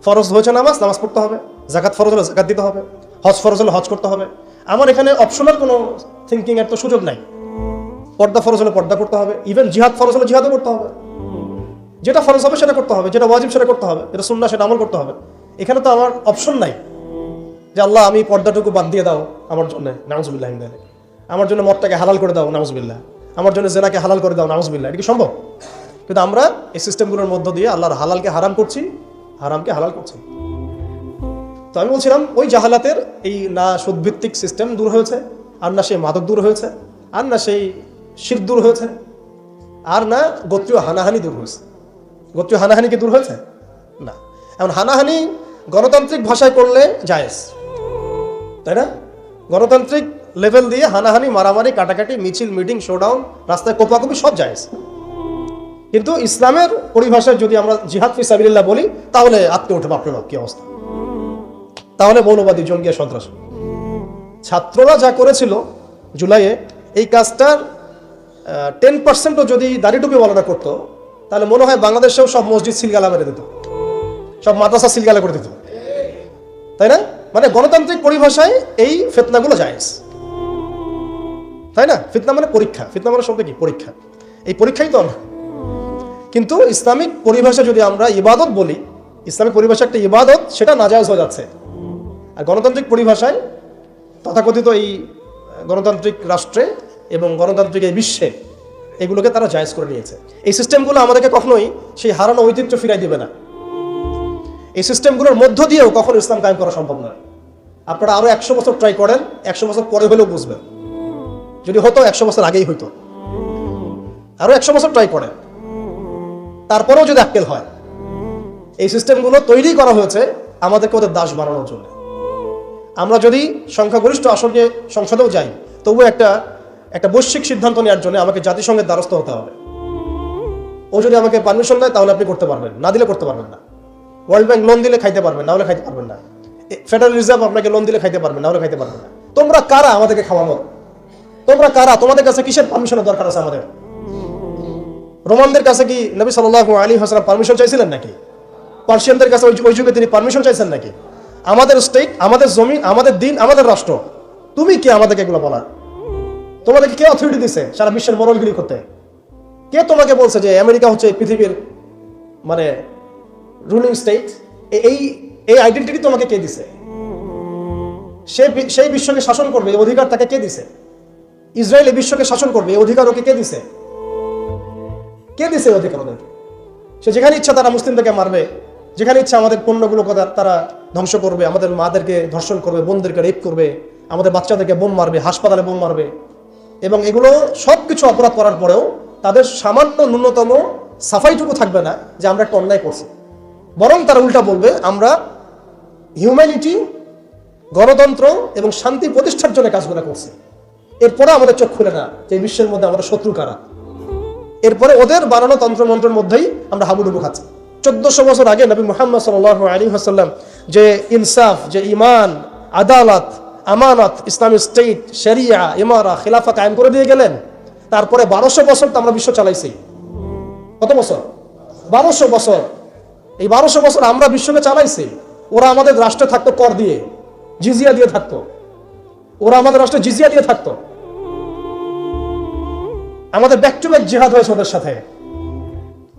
[SPEAKER 1] ফরজ হয়েছে নামাজ পড়তে হবে, যাকাত ফরজ হলে যাকাত দিতে হবে, হজ ফরজ হলে হজ করতে হবে। আমার এখানে অপশনাল কোনো থিঙ্কিং এর তো সুযোগ নাই। পর্দা ফরজ হলে পর্দা করতে হবে, ইভেন জিহাদ ফরজ হলে জিহাদও করতে হবে। যেটা ফরজ হবে সেটা করতে হবে, যেটা ওয়াজিব সেটা করতে হবে, যেটা সুন্নাহ সেটা আমল করতে হবে। এখানে তো আমার অপশন নাই যে আল্লাহ আমি পর্দাটুকু বাদ দিয়ে দাও আমার জন্য, নাউজুবিল্লাহ, আমার জন্য মদটাকে হালাল করে দাও, নাউজুবিল্লাহ, আমার জন্য জেনাকে হালাল করে দাও, নাউজুবিল্লাহ। এটা কি সম্ভব? কিন্তু আমরা এই সিস্টেমগুলোর মধ্য দিয়ে আল্লাহর হালালকে হারাম করছি, হারামকে হালাল করছি। তো আমি বলছিলাম ওই জাহালাতের এই না সুদভিত্তিক সিস্টেম দূর হয়েছে, আর না সেই মাদক দূর হয়েছে, আর না সেই শিরক দূর হয়েছে, আর না গোত্রীয় হানাহানি দূর হয়েছে। গোত্রীয় হানাহানি কি দূর হয়েছে? না। এখন হানাহানি গণতান্ত্রিক ভাষায় করলে জায়েজ, তাই না? গণতান্ত্রিক লেভেল দিয়ে হানাহানি, মারামারি, কাটাকাটি, মিছিল, মিটিং, শোডাউন, রাস্তায় কোপাকুপি সব জায়েজ। কিন্তু ইসলামের পরিভাষায় যদি আমরা জিহাদ ফি সাবিলিল্লাহ বলি, তাহলে আটকে ওঠে বাপরে বাপ কি অবস্থা, তাহলে মৌলবাদী, জঙ্গিয়া, সন্ত্রাস। ছাত্ররা যা করেছিল জুলাইয়ে, এই কাজটার 10%ও যদি দাড়িটুপি বলাটা করতো, তাহলে মনে হয় বাংলাদেশেও সব মসজিদ সিলগালা মেরে দিত, সব মাদ্রাসা সিলগালা করে দিত, তাই না? মানে গণতান্ত্রিক পরিভাষায় এই ফিতনাগুলো জায়েজ, তাই না? ফিতনা মানে পরীক্ষা, ফিতনা মানে শব্দ কি? পরীক্ষা। এই পরীক্ষাই তো আমরা। কিন্তু ইসলামিক পরিভাষা যদি আমরা ইবাদত বলি, ইসলামিক পরিভাষা একটা ইবাদত, সেটা নাজায়েজ হয়ে যাচ্ছে। আর গণতান্ত্রিক পরিভাষায়, তথাকথিত এই গণতান্ত্রিক রাষ্ট্রে এবং গণতান্ত্রিক এই বিশ্বে, এগুলোকে তারা জায়েজ করে নিয়েছে। এই সিস্টেমগুলো আমাদেরকে কখনোই সেই হারানো ঐতিহ্য ফিরাই দিবে না। এই সিস্টেমগুলোর মধ্য দিয়েও কখনো ইসলাম কায়েম করা সম্ভব নয়। আপনারা আরো 100 বছর ট্রাই করেন, 100 বছর পরে হলেও বুঝবেন। যদি হতো 100 বছর আগেই হইতো। আরো 100 বছর ট্রাই করেন, তারপরেও যদি আক্কেল হয়। এই সিস্টেমগুলো তৈরি করা হয়েছে আমাদেরকে ওদের দাস বানানোর জন্য। আমরা যদি সংখ্যাগরিষ্ঠ আসনে সংসদেও যাই, তবুও একটা বৈশ্বিক সিদ্ধান্ত নেওয়ার জন্য আমাকে জাতিসংঘের দ্বারস্থ হতে হবে। ও যদি আমাকে পারমিশন দেয় তাহলে আপনি করতে পারবেন, না দিলে করতে পারবেন না। ওয়ার্ল্ড ব্যাংক লোন দিলে খাইতে পারবেন, না হলে খাইতে পারবেন না। ফেডারেল রিজার্ভ আপনাকে লোন দিলে খাইতে পারবেন, না হলে খাইতে পারবেন না। তোমরা কারা আমাদেরকে খাওয়ানো? তোমরা কারা? তোমাদের কাছে কিসের পারমিশনের দরকার আছে আমাদের? রোমানদের কাছে কি নবী সাল্লাল্লাহু আলাইহি ওয়াসাল্লাম পারমিশন চাইছিলেন নাকি? পার্সিয়ানদের কাছে ওই যুগে তিনি পারমিশন চাইছেন নাকি? আমাদের স্টেট, আমাদের জমি, আমাদের দিন, আমাদের রাষ্ট্র, তুমি কি আমাদেরকে এগুলো বলার? তোমাদেরকে কে অথরিটি দিছে সারা বিশ্বের মোড়লগিরি করতে? কে তোমাকে বলছে যে আমেরিকা হচ্ছে পৃথিবীর মানে রুলিং স্টেট? এই আইডেন্টিটি তোমাকে কে দিছে? সেই বিশ্বকে শাসন করবে এই অধিকার তাকে কে দিছে? ইসরায়েল এই বিশ্বকে শাসন করবে, এই অধিকার ওকে কে দিছে? কে দিছে এই অধিকার ওদেরকে? সে যেখানে ইচ্ছা তারা মুসলিমদেরকে মারবে, যেখানে ইচ্ছা আমাদের পণ্যগুলোকে তারা ধ্বংস করবে, আমাদের মাদেরকে ধর্ষণ করবে, বোনদেরকে রেপ করবে, আমাদের বাচ্চাদেরকে বোম মারবে, হাসপাতালে বোম মারবে। এবং এগুলো সব কিছু অপরাধ করার পরেও তাদের সামান্য ন্যূনতম সাফাইটুকু থাকবে না যে আমরা একটা অন্যায় করছি, বরং তারা উল্টা বলবে আমরা হিউম্যানিটি, গণতন্ত্র এবং শান্তি প্রতিষ্ঠার জন্য কাজগুলো করছি। এরপরে আমাদের চোখ খুলে না যে বিশ্বের মধ্যে আমাদের শত্রু কারা। এরপরে ওদের বানানো তন্ত্রমন্ত্রের মধ্যেই আমরা হাবুডুবু খাচ্ছি। 1400 বছর আগে নবী মুহাম্মদ সাল্লাল্লাহু আলাইহি ওয়াসাল্লাম যে ইনসাফ, যে ঈমান, আদালত, আমানত, ইসলামিক স্টেট, শরিয়া, ইমারা, খিলাফা কায়েম করে দিয়ে গেলেন। তারপরে 1200 বছর তো আমরা বিশ্ব চালাইছি। কত বছর? 1200 বছর। এই 1200 বছর আমরা বিশ্বকে চালাইছি। ওরা আমাদের রাষ্ট্রে থাকতো কর দিয়ে, জিজিয়া দিয়ে থাকতো। ওরা আমাদের রাষ্ট্রে জিজিয়া দিয়ে থাকতো। আমাদের ব্যাক টু ব্যাক জিহাদ হয়েছে ওদের সাথে,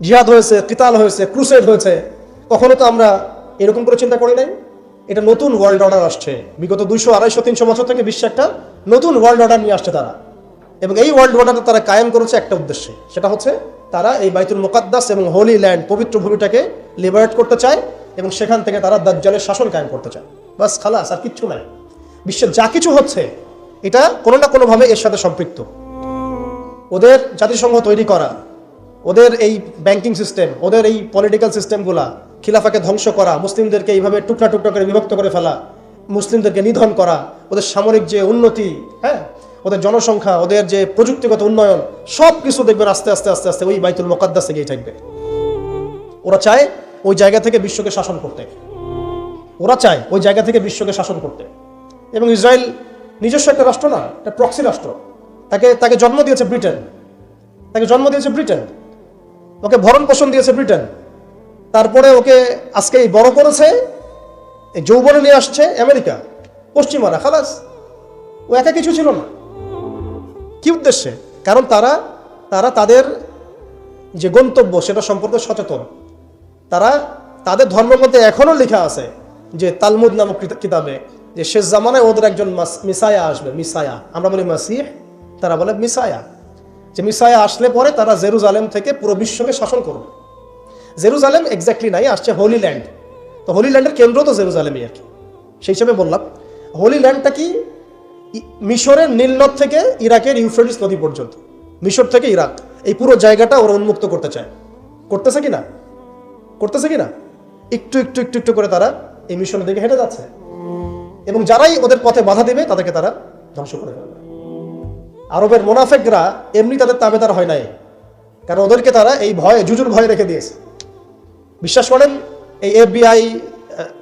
[SPEAKER 1] জিহাদ হয়েছে, কিতাল হয়েছে, ক্রুসেড হয়েছে। কখনো তো আমরা এরকম করে চিন্তা করি নাই। এটা নতুন ওয়ার্ল্ড অর্ডার আসছে। বিগত 200, 250, 300 বছর থেকে বিশ্বে একটা নতুন ওয়ার্ল্ড অর্ডার নিয়ে আসছে তারা। এবং এই ওয়ার্ল্ড অর্ডার তারা কায়েম করেছে একটা উদ্দেশ্যে, সেটা হচ্ছে তারা এই বাইতুল মুকাদ্দাস এবং হোলি ল্যান্ড, পবিত্র ভূমিটাকে লিবারেট করতে চায় এবং সেখান থেকে তারা দাজ্জালের শাসন কায়েম করতে চায়। বাস, খালাস, আর কিচ্ছু নাই। বিশ্বের যা কিছু হচ্ছে এটা কোনো না কোনোভাবে এর সাথে সম্পৃক্ত। ওদের জাতিসংঘ তৈরি করা, ওদের এই ব্যাংকিং সিস্টেম, ওদের এই পলিটিক্যাল সিস্টেমগুলা, খিলাফাকে ধ্বংস করা, মুসলিমদেরকে এইভাবে টুকরা টুকরা করে বিভক্ত করে ফেলা, মুসলিমদেরকে নিধন করা, ওদের সামরিক যে উন্নতি, হ্যাঁ, ওদের জনসংখ্যা, ওদের যে প্রযুক্তিগত উন্নয়ন, সব কিছু দেখবেন আস্তে আস্তে আস্তে আস্তে ওই বাইতুল মুকাদ্দাস থেকেই থাকবে। ওরা চায় ওই জায়গা থেকে বিশ্বকে শাসন করতে। ওরা চায় ওই জায়গা থেকে বিশ্বকে শাসন করতে। এবং ইসরায়েল নিজস্ব একটা রাষ্ট্র না, একটা প্রক্সি রাষ্ট্র। তাকে জন্ম দিয়েছে ব্রিটেন, তাকে জন্ম দিয়েছে ব্রিটেন, ওকে ভরণ পোষণ দিয়েছে ব্রিটেন। তারপরে ওকে আজকে বড় করেছে, এই যৌবনে নিয়ে আসছে আমেরিকা, পশ্চিমারা। খালাস, ও একা কিছু ছিল না। কি উদ্দেশ্যে? কারণ তারা তাদের যে গন্তব্য সেটা সম্পর্কে সচেতন। তারা তাদের ধর্মগ্রন্থে এখনো লেখা আছে যে তালমুদ নামক কিতাবে যে শেষ জামানায় ওদের একজন মিসায়া আসবে। মিসায়া, আমরা বলি মাসিহ, তারা বলে মিসায়া। যে মিসায়া আসলে পরে তারা জেরুজালেম থেকে পুরো বিশ্বকে শাসন করবে। জেরুজালেম এক্স্যাক্টলি নাই, আসছে হোলি ল্যান্ড। তো হোলি ল্যান্ডের কেন্দ্র তো জেরুজালেমই আর কি। সেই হিসেবে বললাম হোলি ল্যান্ডটা কি মিশরের নীলনদ থেকে ইরাকের ইউফ্রেটিস নদী পর্যন্ত, মিশর থেকে ইরাক, এই পুরো জায়গাটা ওরা উন্মুক্ত করতে চায়। করতেছে কিনা? করতেছে কিনা? একটু একটু একটু একটু করে তারা এই মিশনের দিকে হেঁটে যাচ্ছে। এবং যারাই ওদের পথে বাধা দেবে তাদেরকে তারা ধ্বংস করে ফেলবে। আরবের মোনাফেকরা এমনি তাদের তাবেদার হয় নাই, কারণ ওদেরকে তারা এই ভয়ে, জুজুর ভয়ে রেখে দিয়েছে। বিশ্বাস করেন, এই FBI,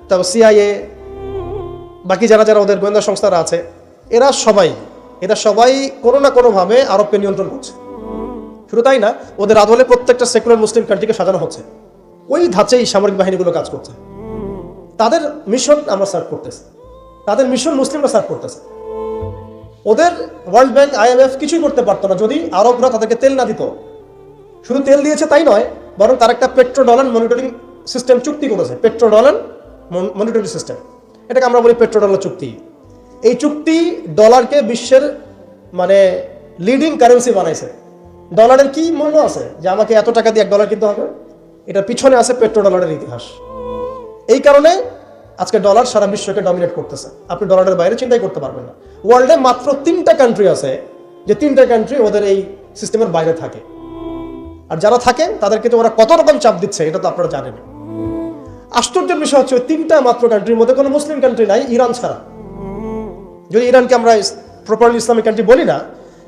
[SPEAKER 1] তারপর CIA, বাকি যারা যারা ওদের গোয়েন্দা সংস্থারা আছে, এরা সবাই কোনো না কোনোভাবে আরবকে নিয়ন্ত্রণ করছে। শুধু তাই না, ওদের আদলে প্রত্যেকটা সেকুলার মুসলিম কান্ট্রিকে সাজানো হচ্ছে। ওই ধাঁচেই সামরিক বাহিনীগুলো কাজ করছে। তাদের মিশন আমরা সার্ভ করতেছি, তাদের মিশন মুসলিমরা সার্ভ করতেছে। ওদের ওয়ার্ল্ড ব্যাংক, IMF কিছুই করতে পারতো না যদি আরবরা তাদেরকে তেল না দিত। শুধু তেল দিয়েছে তাই নয়, বরং তার একটা পেট্রো ডলার মনিটরিং সিস্টেম চুক্তি করেছে। পেট্রো ডলার মনিটরিং সিস্টেম, এটাকে আমরা বলি পেট্রো ডলার চুক্তি। এই চুক্তি ডলারকে বিশ্বের মানে লিডিং কারেন্সি বানাইছে। ডলারের কি মূল্য আছে যে আমাকে এত টাকা দিয়ে $1 কিনতে হবে? এটার পিছনে আছে পেট্রো ডলারের ইতিহাস। এই কারণে আজকে ডলার সারা বিশ্বকে ডমিনেট করতেছে। আপনি ডলারের বাইরে চিন্তাই করতে পারবেন না। ওয়ার্ল্ডে মাত্র 3টা কান্ট্রি আছে যে 3টা কান্ট্রি ওদের এই সিস্টেমের বাইরে থাকে। আর যারা থাকে তাদেরকে তো ওরা কত রকম চাপ দিচ্ছে এটা তো আপনারা জানেন। আশ্চর্যের বিষয় হচ্ছে ওই 3টা মাত্র কান্ট্রির মধ্যে কোনো মুসলিম কান্ট্রি নাই, ইরান ছাড়া। যদি ইরানকে আমরা প্রপারলি ইসলামিক কান্ট্রি বলি না,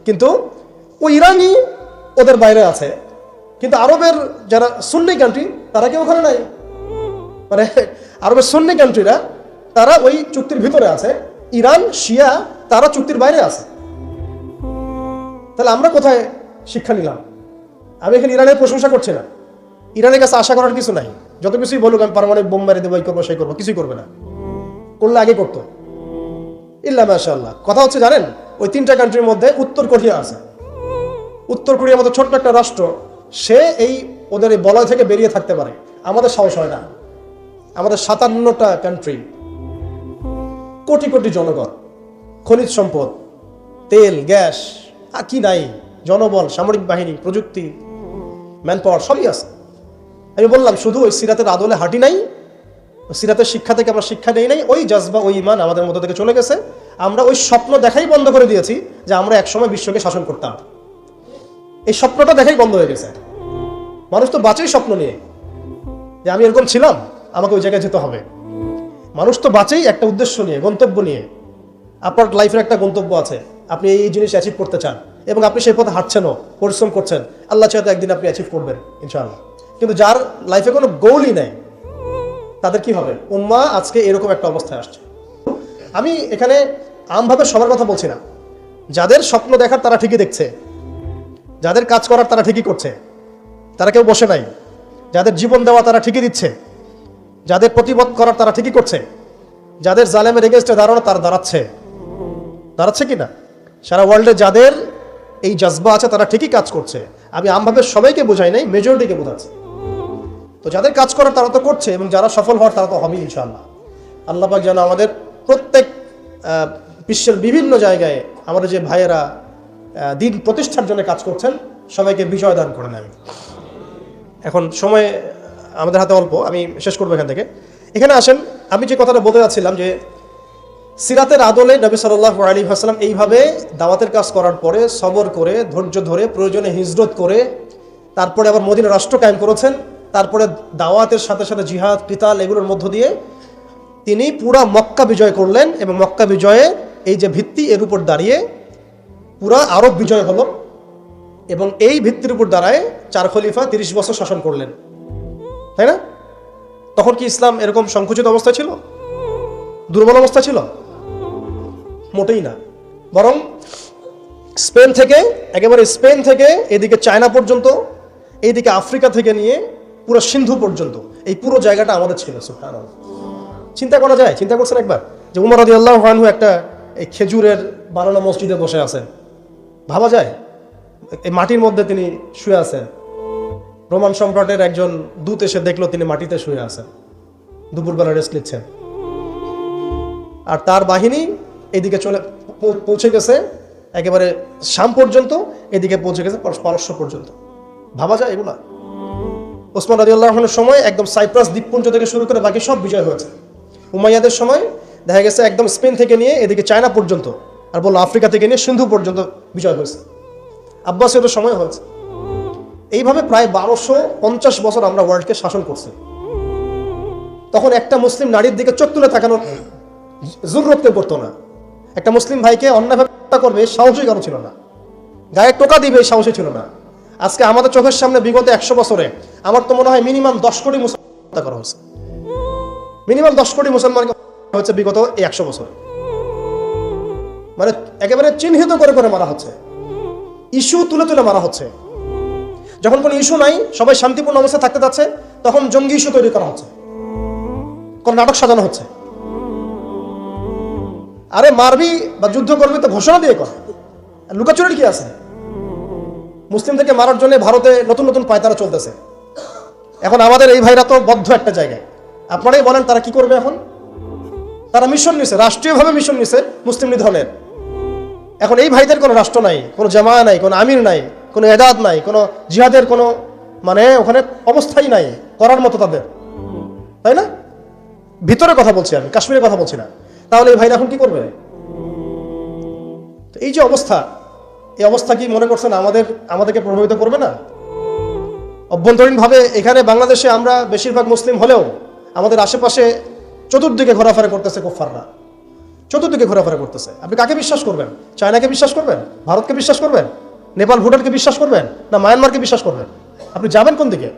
[SPEAKER 1] কিন্তু ওই ইরানই ওদের বাইরে আছে। কিন্তু আরবের যারা সুন্নি কান্ট্রি তারা কেউ ওখানে নাই। মানে আরবের সুন্নি কান্ট্রিরা তারা ওই চুক্তির ভিতরে আছে, ইরান, শিয়া তারা চুক্তির বাইরে আছে। তাহলে আমরা কোথায় শিক্ষা নিলাম? আমি এখানে ইরানের প্রশংসা করছি না, ইরানের কাছে আশা করার কিছু নাই। যত কিছুই বলুক আমি পারমাণবিক বোম মেরে দেবো, এই করবো সেই করবো, কিছুই করবে না। করলে আগে করতো, ইল্লা মাশাআল্লাহ। কথা হচ্ছে জানেন, ওই 3টা কান্ট্রির মধ্যে উত্তর কোরিয়া আছে। উত্তর কোরিয়ার মতো ছোট্ট একটা রাষ্ট্র, সে এই ওদের এই বলয় থেকে বেরিয়ে থাকতে পারে। আমাদের সাহস হয় না। আমাদের 57টা কান্ট্রি, কোটি কোটি জনগণ, খনিজ সম্পদ, তেল, গ্যাস, আর কি নাই, জনবল, সামরিক বাহিনী, প্রযুক্তি, ম্যান পাওয়ার সবই আছে। আমি বললাম শুধু ওই সিরাতের আদলে হাঁটি নাই, সিরাতের শিক্ষা থেকে আমরা শিক্ষা নেই নাই, ওই জজবা ওই ইমান আমাদের মধ্যে থেকে চলে গেছে। আমরা ওই স্বপ্ন দেখাই বন্ধ করে দিয়েছি যে আমরা একসময় বিশ্বকে শাসন করতাম। এই স্বপ্নটা দেখাই বন্ধ হয়ে গেছে। মানুষ তো বাঁচেই স্বপ্ন নিয়ে যে আমি এরকম ছিলাম, আমাকে ওই জায়গায় যেতে হবে। মানুষ তো বাঁচেই একটা উদ্দেশ্য নিয়ে, গন্তব্য নিয়ে। আপনার লাইফের একটা গন্তব্য আছে, আপনি এই জিনিস অ্যাচিভ করতে চান এবং আপনি সেই পথে হাঁটছেনও, পরিশ্রম করছেন। আল্লাহ চাইতে একদিন আপনি অ্যাচিভ করবেন ইনশাআল্লাহ। কিন্তু যার লাইফে কোনো গোলই নেই, তাদের কি হবে? উম্মাহ আজকে এরকম একটা অবস্থায় আসছে। আমি এখানে আমভাবে সবার কথা বলছি না। যাদের স্বপ্ন দেখার তারা ঠিকই দেখছে, যাদের কাজ করার তারা ঠিকই করছে, তারা কেউ বসে নাই। যাদের জীবন দেওয়া তারা ঠিকই দিচ্ছে, যাদের প্রতিবাদ করার তারা ঠিকই করছে, যাদের জালেমের এগেনস্টে দাঁড়ানো তারা দাঁড়াচ্ছে কি না? সারা ওয়ার্ল্ডে যাদের এই জজবা আছে তারা ঠিকই কাজ করছে। আমি আমভাবে সবাইকে বোঝাই নাই, মেজরিটিকে বোঝাচ্ছি। তো যাদের কাজ করার তারা তো করছে, এবং যারা সফল হওয়ার তারা তো হবেই ইনশাআল্লাহ। আল্লাহ পাক যেন আমাদের প্রত্যেক বিশ্বের বিভিন্ন জায়গায় আমাদের যে ভাইয়েরা দিন প্রতিষ্ঠার জন্য কাজ করছেন, সবাইকে বিজয় দান করে নেন। এখন সময় আমাদের হাতে অল্প, আমি শেষ করবো এখান থেকে। এখানে আসেন, আমি যে কথাটা বলতে যাচ্ছিলাম যে সিরাতের আদলে নবী সাল্লাল্লাহু আলাইহি ওয়াসাল্লাম এইভাবে দাওয়াতের কাজ করার পরে সবর করে, ধৈর্য ধরে, প্রয়োজনে হিজরত করে, তারপরে আবার মদিনা রাষ্ট্র কায়েম করেছেন। তারপরে দাওয়াতের সাথে সাথে জিহাদ, কিতাল, এগুলোর মধ্য দিয়ে তিনি পুরা মক্কা বিজয় করলেন। এবং মক্কা বিজয়ে এই যে ভিত্তি, এর উপর দাঁড়িয়ে পুরা আরব বিজয় হলো। এবং এই ভিত্তির উপর দাঁড়ায় 4 খলিফা 30 বছর শাসন করলেন, তাই না? তখন কি ইসলাম এরকম সংকুচিত অবস্থা ছিল, দুর্বল অবস্থা ছিল? মোটেই না। বরং স্পেন থেকে এদিকে চায়না পর্যন্ত, এইদিকে আফ্রিকা থেকে নিয়ে পুরো সিন্ধু পর্যন্ত এই পুরো জায়গাটা আমাদের ছিল। সুবহানাল্লাহ। চিন্তা করা যায়? চিন্তা করছেন একবার যে উমর রাদিয়াল্লাহু আনহু একটা এই খেজুরের বানানো মসজিদে বসে আছেন? ভাবা যায়? এই মাটির মধ্যে তিনি শুয়ে আছেন। রোমান সম্রাটের একজন দূত এসে দেখলো তিনি মাটিতে শুয়ে আছেন, দুপুরবেলা রেস্ট নিচ্ছেন। আর তার বাহিনী এদিকে পৌঁছে গেছে একেবারে শাম পর্যন্ত, এদিকে পৌঁছে গেছে পারস্য পর্যন্ত। ভাবা যায় এগুলা? ওসমান রাদিয়াল্লাহু আনহুর সময় একদম সাইপ্রাস দ্বীপপুঞ্জ থেকে শুরু করে বাকি সব বিজয় হয়েছে। উমাইয়াদের সময় দেখা গেছে একদম স্পেন থেকে নিয়ে এদিকে চায়না পর্যন্ত, আর বললো আফ্রিকা থেকে নিয়ে সিন্ধু পর্যন্ত বিজয় হয়েছে। আব্বাসীয়দের সময় হয়েছে। এইভাবে প্রায় 1250 বছর আমরা ওয়ার্ল্ডকে শাসন করছি। তখন একটা মুসলিম নারীর দিকে চোখ তুলে তাকানোর জরুরত পড়তো না। একটা মুসলিম ভাইকে অন্যায়ভাবে হত্যা করবে সাহসী কারো ছিল না, গায়ে টোকা দিবে সাহসী ছিল না। আজকে আমাদের চোখের সামনে বিগত 100 বছরে আমার তো মনে হয় মিনিমাম 10 কোটি মুসলমান হত্যা করা হয়েছে। মিনিমাম 10 কোটি মুসলমানকে হচ্ছে বিগত 100 বছরে। মানে একেবারে চিহ্নিত করে করে মারা হচ্ছে, ইস্যু তুলে তুলে মারা হচ্ছে। যখন কোনো ইস্যু নাই, সবাই শান্তিপূর্ণ অবস্থায় থাকতে যাচ্ছে, তখন জঙ্গি ইস্যু তৈরি করা হচ্ছে, কোন নাটক সাজানো হচ্ছে। আরে মারবি বা যুদ্ধ করবি তো ঘোষণা দিয়ে কর, লুকাচুরির কি আছে? মুসলিমদেরকে মারার জন্য ভারতে নতুন নতুন পায়তারা চলতেছে। এখন আমাদের এই ভাইরা তো বদ্ধ একটা জায়গায়। আপনারাই বলেন তারা কি করবে এখন? তারা মিশন নিছে, রাষ্ট্রীয়ভাবে মিশন নিছে মুসলিম নিধনের। এখন এই ভাইদের কোনো রাষ্ট্র নাই, কোনো জামা নাই, কোনো আমির নাই, কোনো এদাদ নাই, কোনো জিহাদের কোনো মানে ওখানে অবস্থাই নাই করার মতো তাদের, তাই না? ভিতরে কথা বলছি আমি, কাশ্মীরের কথা বলছি না। তাহলে এই ভাইরা এখন কি করবে? এই যে অবস্থা, এই অবস্থা কি মনে করছেন আমাদেরকে প্রভাবিত করবে না? অভ্যন্তরীণভাবে এখানে বাংলাদেশে আমরা বেশিরভাগ মুসলিম হলেও আমাদের আশেপাশে চতুর্দিকে ঘোরাফেরা করতেছে কুফফাররা, চতুর্দিকে ঘোরাফেরা করতেছে। আপনি কাকে বিশ্বাস করবেন? চায়নাকে বিশ্বাস করবেন? ভারতকে বিশ্বাস করবেন? নেপাল ভুটানকে বিশ্বাস করবেন? না মায়ানমারকে বিশ্বাস করবেন? আপনি যাবেন কোন দিকে?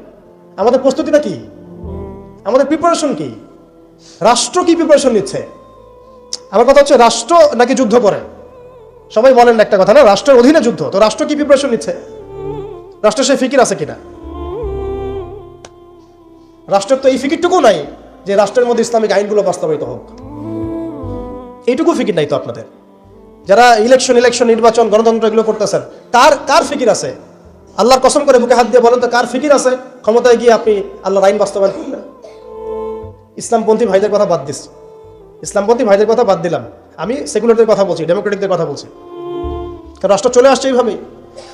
[SPEAKER 1] আমাদের প্রস্তুতিটা কি? আমাদের প্রিপারেশন কি? রাষ্ট্র কি প্রিপারেশন নিচ্ছে? আমার কথা হচ্ছে রাষ্ট্র নাকি যুদ্ধ করে? সবাই বলেন একটা কথা না, রাষ্ট্রের অধীনে যুদ্ধ। তো রাষ্ট্র কি প্রিপারেশন নিচ্ছে? রাষ্ট্রের সেই ফিকির আছে কিনা? রাষ্ট্রের তো এই ফিকিরটুকু নাই যে রাষ্ট্রের মধ্যে ইসলামিক আইনগুলো বাস্তবায়িত হোক। এইটুকু ফিকির নাই তো আপনাদের। যারা ইলেকশন নির্বাচন গণতন্ত্র এগুলো করতেছেন, কার ফিকির আছে? আল্লাহর কসম করে বুকে হাত দিয়ে বলেন তো কার ফিকির আছে ক্ষমতায় গিয়ে আপনি আল্লাহর আইন বাস্তবায়ন করবেন? ইসলামপন্থী ভাইদের কথা বাদ দিস, ইসলামপন্থী ভাইদের কথা বাদ দিলাম, আমি সেকুলারদের কথা বলছি, ডেমোক্রেটিকদের কথা বলছি। কারণ রাষ্ট্র চলে আসছে এইভাবেই।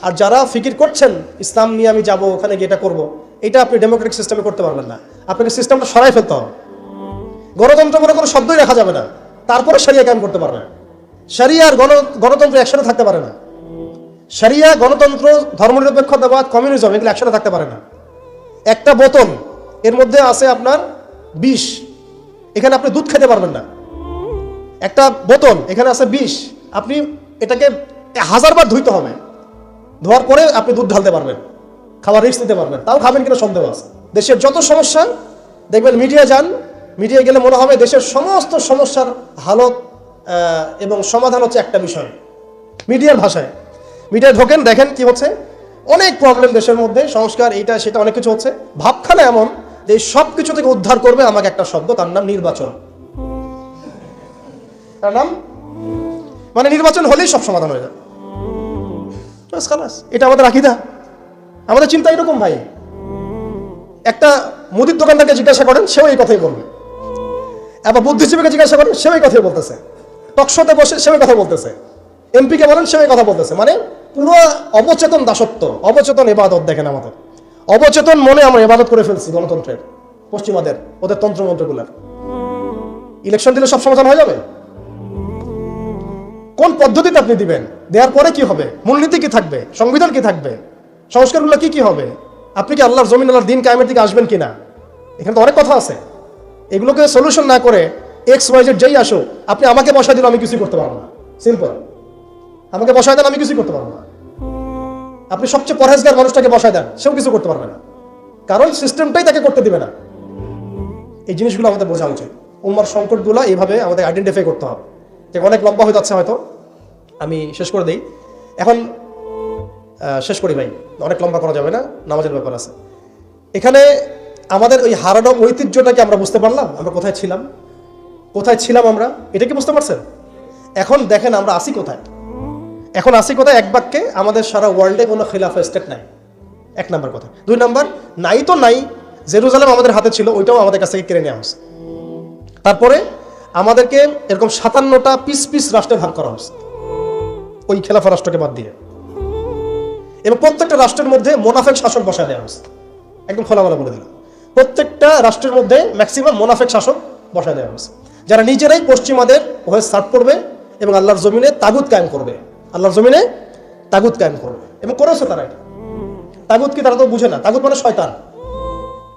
[SPEAKER 1] আর যারা ফিকির করছেন ইসলাম নিয়ে আমি যাব, ওখানে গিয়ে এটা করবো, এটা আপনি ডেমোক্রেটিক সিস্টেমে করতে পারবেন না। আপনাকে সিস্টেমটা সরাই ফেলতে হবে। গণতন্ত্র বলে কোনো শব্দই রাখা যাবে না, তারপরে শরিয়া কায়েম করতে পারবে। শরিয়া আর গণতন্ত্র একসাথে থাকতে পারে না। শরিয়া, গণতন্ত্র, ধর্মনিরপেক্ষতাবাদ, কমিউনিজম এগুলো একসাথে থাকতে পারে না। একটা বোতল, এর মধ্যে আছে আপনার বিষ, এখানে আপনি দুধ খেতে পারবেন না। একটা বোতল, এখানে আছে বিষ, আপনি এটাকে 1000 বার ধুইতে হবে, ধোয়ার পরে আপনি দুধ ঢালতে পারবেন, খাবার রিস্ক নিতে পারবেন। তাও খাবেন কিনা সন্দেহ আছে। দেশের যত সমস্যা দেখবেন, মিডিয়া যান, মিডিয়া গেলে মনে হবে দেশের সমস্ত সমস্যার হালত এবং সমাধান হচ্ছে একটা বিষয়, মিডিয়ার ভাষায়। মিডিয়ায় ঢোকেন, দেখেন কি হচ্ছে, অনেক প্রবলেম দেশের মধ্যে, সংস্কার, এইটা সেটা অনেক কিছু হচ্ছে। ভাবখানা এমন যে সব কিছু থেকে উদ্ধার করবে আমাকে একটা শব্দ, তার নাম নির্বাচন। তার নাম মানে নির্বাচন হলেই সব সমাধান হয়ে যায়। এটা আমাদের আকীদা, আমাদের চিন্তা এরকম ভাই। একটা মুদির দোকানদারকে জিজ্ঞাসা করেন, সেও এই কথাই বলবে। আবার বুদ্ধিজীবীকে জিজ্ঞাসা করেন, সেও এই কথাই বলতেছে। টকশোতে বসে সেও কথা বলতেছে। এমপিকে বলেন, সেও কথা বলতেছে। মানে পুরো অবচেতন দাসত্ব, অবচেতন ইবাদত। দেখেন আমাদের অবচেতন মনে আমরা ইবাদত করে ফেলছি গণতন্ত্রের, পশ্চিমাদের, ওদের তন্ত্রমন্ত্রগুলার। ইলেকশন দিলে সব সমাধান হয়ে যাবে? কোন পদ্ধতিতে আপনি দিবেন? দেওয়ার পরে কি হবে? মূলনীতি কি থাকবে? সংবিধান কি থাকবে? সংস্কারগুলো কি কি হবে? আপনি কি আল্লাহর জমিন, আল্লাহর দিন কায়েমের দিকে আসবেন কিনা? এখানে তো অনেক কথা আছে। এগুলোকে সলিউশন না করে XYZ যেই আসো, আপনি আমাকে বসায় দিলে আমি কিছুই করতে পারবো না। সিম্পল, আমাকে বসায় দেন, আমি কিছুই করতে পারবো না। আপনি সবচেয়ে পরহেজগার মানুষটাকে বসায় দেন, সেও কিছু করতে পারবে না, কারণ সিস্টেমটাই তাকে করতে দিবে না। এই জিনিসগুলো আমাদের বোঝা উচিত। উম্মার সংকটগুলো এইভাবে আমাদের আইডেন্টিফাই করতে হবে। যে অনেক লম্বা হয়ে যাচ্ছে, হয়তো আমি শেষ করে দিই এখন। শেষ করি ভাই, অনেক লম্বা করা যাবে না, নামাজের ব্যাপার আছে। এখানে আমাদের ওই হারানো ঐতিহ্যটাকে আমরা বুঝতে পারলাম, আমরা কোথায় ছিলাম, কোথায় ছিলাম আমরা, এটা কি বুঝতে পারছেন? এখন দেখেন আমরা আসি কোথায়। এখন আসি কোথায়? এক বাক্যে, আমাদের সারা ওয়ার্ল্ডে কোনো খিলাফা স্টেট নাই, 1 নাম্বার কথা। 2 নাম্বার, নাই তো নাই, জেরুজালেম আমাদের হাতে ছিল, ওইটাও আমাদের কাছ থেকে কেড়ে নেওয়া হয়েছে। তারপরে আমাদেরকে এরকম 57টা পিস পিস রাষ্ট্রে ভাগ করা হয়েছে, ওই খেলাফা রাষ্ট্রকে বাদ দিয়ে। এবং প্রত্যেকটা রাষ্ট্রের মধ্যে মোনাফেক শাসক বসায় দেওয়া হয়েছে। একদম খোলামেলা বলে দিল, প্রত্যেকটা রাষ্ট্রের মধ্যে ম্যাক্সিমাম মোনাফেক শাসক বসায় দেওয়া হয়েছে, যারা নিজেরাই পশ্চিমাদের হয়ে সার্ভ করবে এবং আল্লাহর জমিনে তাগুত কায়েম করবে, আল্লাহর জমিনে তাগুত কায়েম করবে। এবং করেছে তারা এটা। তাগুত কি তারা তো বুঝে না। তাগুত মানে শয়তান।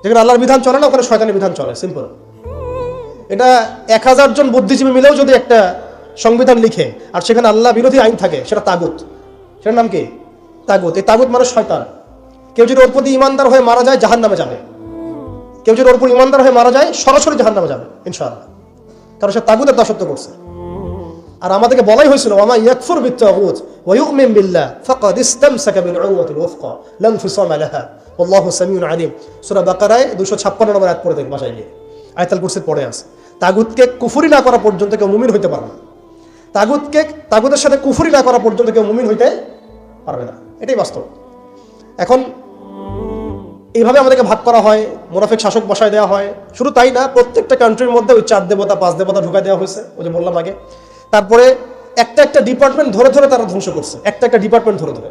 [SPEAKER 1] যেখানে আল্লাহর বিধান চলে না, ওখানে শয়তানের বিধান চলে, সিম্পল। এটা 1000 জন বুদ্ধিজীবী মিলেও যদি একটা সংবিধান লিখে আর সেখানে আল্লাহ বিরোধী আইন থাকে, সেটা তাগুত। সেটার নাম কি? তাগুত। এই তাগুত মানে শয়তান। কেউ যদি ওর প্রতি ইমানদার হয়ে মারা যায়, জাহান্নামে যাবে। কেউ যদি ওর প্রতি ইমানদার হয়ে মারা যায়, সরাসরি জাহান্নামে যাবে ইনশাআল্লাহ, কারণ সে তাগুতের দাসত্ব করছে। আর আমাদেরকে বলাই হয়েছিল, ওয়ামা ইয়াকফুর বিত্তাগুত ওয়া ইউমিন বিল্লাহ ফাকাদ ইসতামসাকা বিল উরওয়াতিল ওয়াসকা লা ইনফিসামা লাহা ওয়াল্লাহু সামিউন আলিম। সূরা বাকারায় 256 নম্বর আয়াত পড়ে দেখবেন, বাসায় গিয়ে আয়াতুল কুরসির পড়ে আছে। তাগুতকে কুফরি না করা পর্যন্ত কেউ মুমিন হইতে পারবে না। তাগুতের সাথে কুফরি না করা পর্যন্ত কেউ মুমিন হইতে পারবে না, এটাই বাস্তব। এখন এইভাবে আমাদেরকে ভাগ করা হয়, মুনাফিক শাসক বসায় দেওয়া হয়। শুধু তাই না, প্রত্যেকটা কান্ট্রির মধ্যে ওই 4 দেবতা 5 দেবতা ঢুকাই দেওয়া হয়েছে, ওই যে বললাম আগে। তারপরে একটা ডিপার্টমেন্ট ধরে ধরে তারা ধ্বংস করছে, একটা ডিপার্টমেন্ট ধরে ধরে।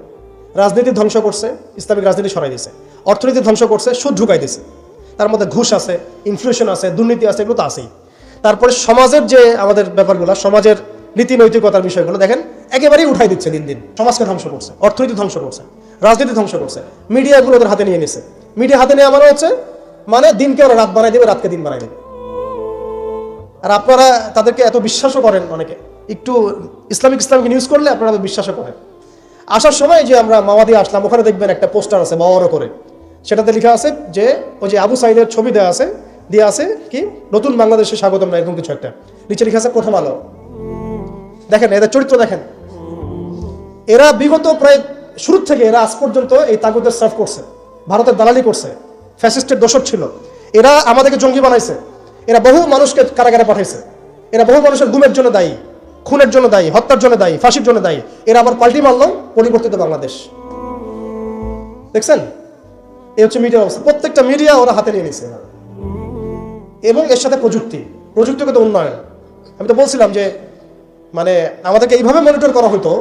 [SPEAKER 1] রাজনীতি ধ্বংস করছে, ইসলামিক রাজনীতি সরাই দিয়েছে। অর্থনীতি ধ্বংস করছে, সুদ ঢুকাই দিয়েছে। তার মধ্যে ঘুষ আছে, ইনফ্লেশন আছে, দুর্নীতি আছে, এগুলো তো আছেই। তারপরে সমাজের যে আমাদের ব্যাপারগুলো, সমাজের নীতি নৈতিকতার বিষয়গুলো দেখেন একেবারেই উঠাই দিচ্ছে দিন দিন। সমাজকে ধ্বংস করছে, অর্থনীতি ধ্বংস করছে, রাজনীতি ধ্বংস করছে, মিডিয়াগুলো ওদের হাতে নিয়ে নিছে। মিডিয়া হাতে নেওয়া মানে হচ্ছে, মানে দিনকে ওরা রাত বানাই দেবে, রাতকে দিন বানাই দেবে। আর আপনারা তাদেরকে এত বিশ্বাসও করেন, অনেকে একটু ইসলামিক নিউজ করলে আপনারা বিশ্বাসও করেন। আসার সময় যে আমরা মাওয়াদি আসলাম, ওখানে দেখবেন একটা পোস্টার আছে বড় করে, সেটাতে লেখা আছে যে ওই যে আবু সাইদের ছবি দেওয়া আছে কি, নতুন বাংলাদেশে স্বাগতম না, এরকম কিছু একটা। নিচে লেখা আছে প্রথম আলো। দেখেন এদের চরিত্র দেখেন। এরা বিগত প্রায় শুরু থেকে এরা আজ পর্যন্ত এই তাগুতের সার্ভ করছে, ভারতের দালালি করছে, ফ্যাসিস্টের দোষর ছিল। এরা আমাদেরকে জঙ্গি বানাইছে, এরা বহু মানুষকে কারাগারে পাঠাইছে, এরা বহু মানুষের গুমের জন্য দায়ী, খুনের জন্য দায়ী, হত্যার জন্য দায়ী, ফাঁসির জন্য দায়ী। এরা আবার পাল্টি মারল পরিবর্তিত বাংলাদেশ। দেখছেন, এই হচ্ছে মিডিয়ার অবস্থা। প্রত্যেকটা মিডিয়া ওরা হাতে নিয়ে নিছে। এবং এর সাথে প্রযুক্তিগত উন্নয়ন। আমি তো বলছিলাম যে মানে আমাদেরকে এইভাবে মনিটর করা হতো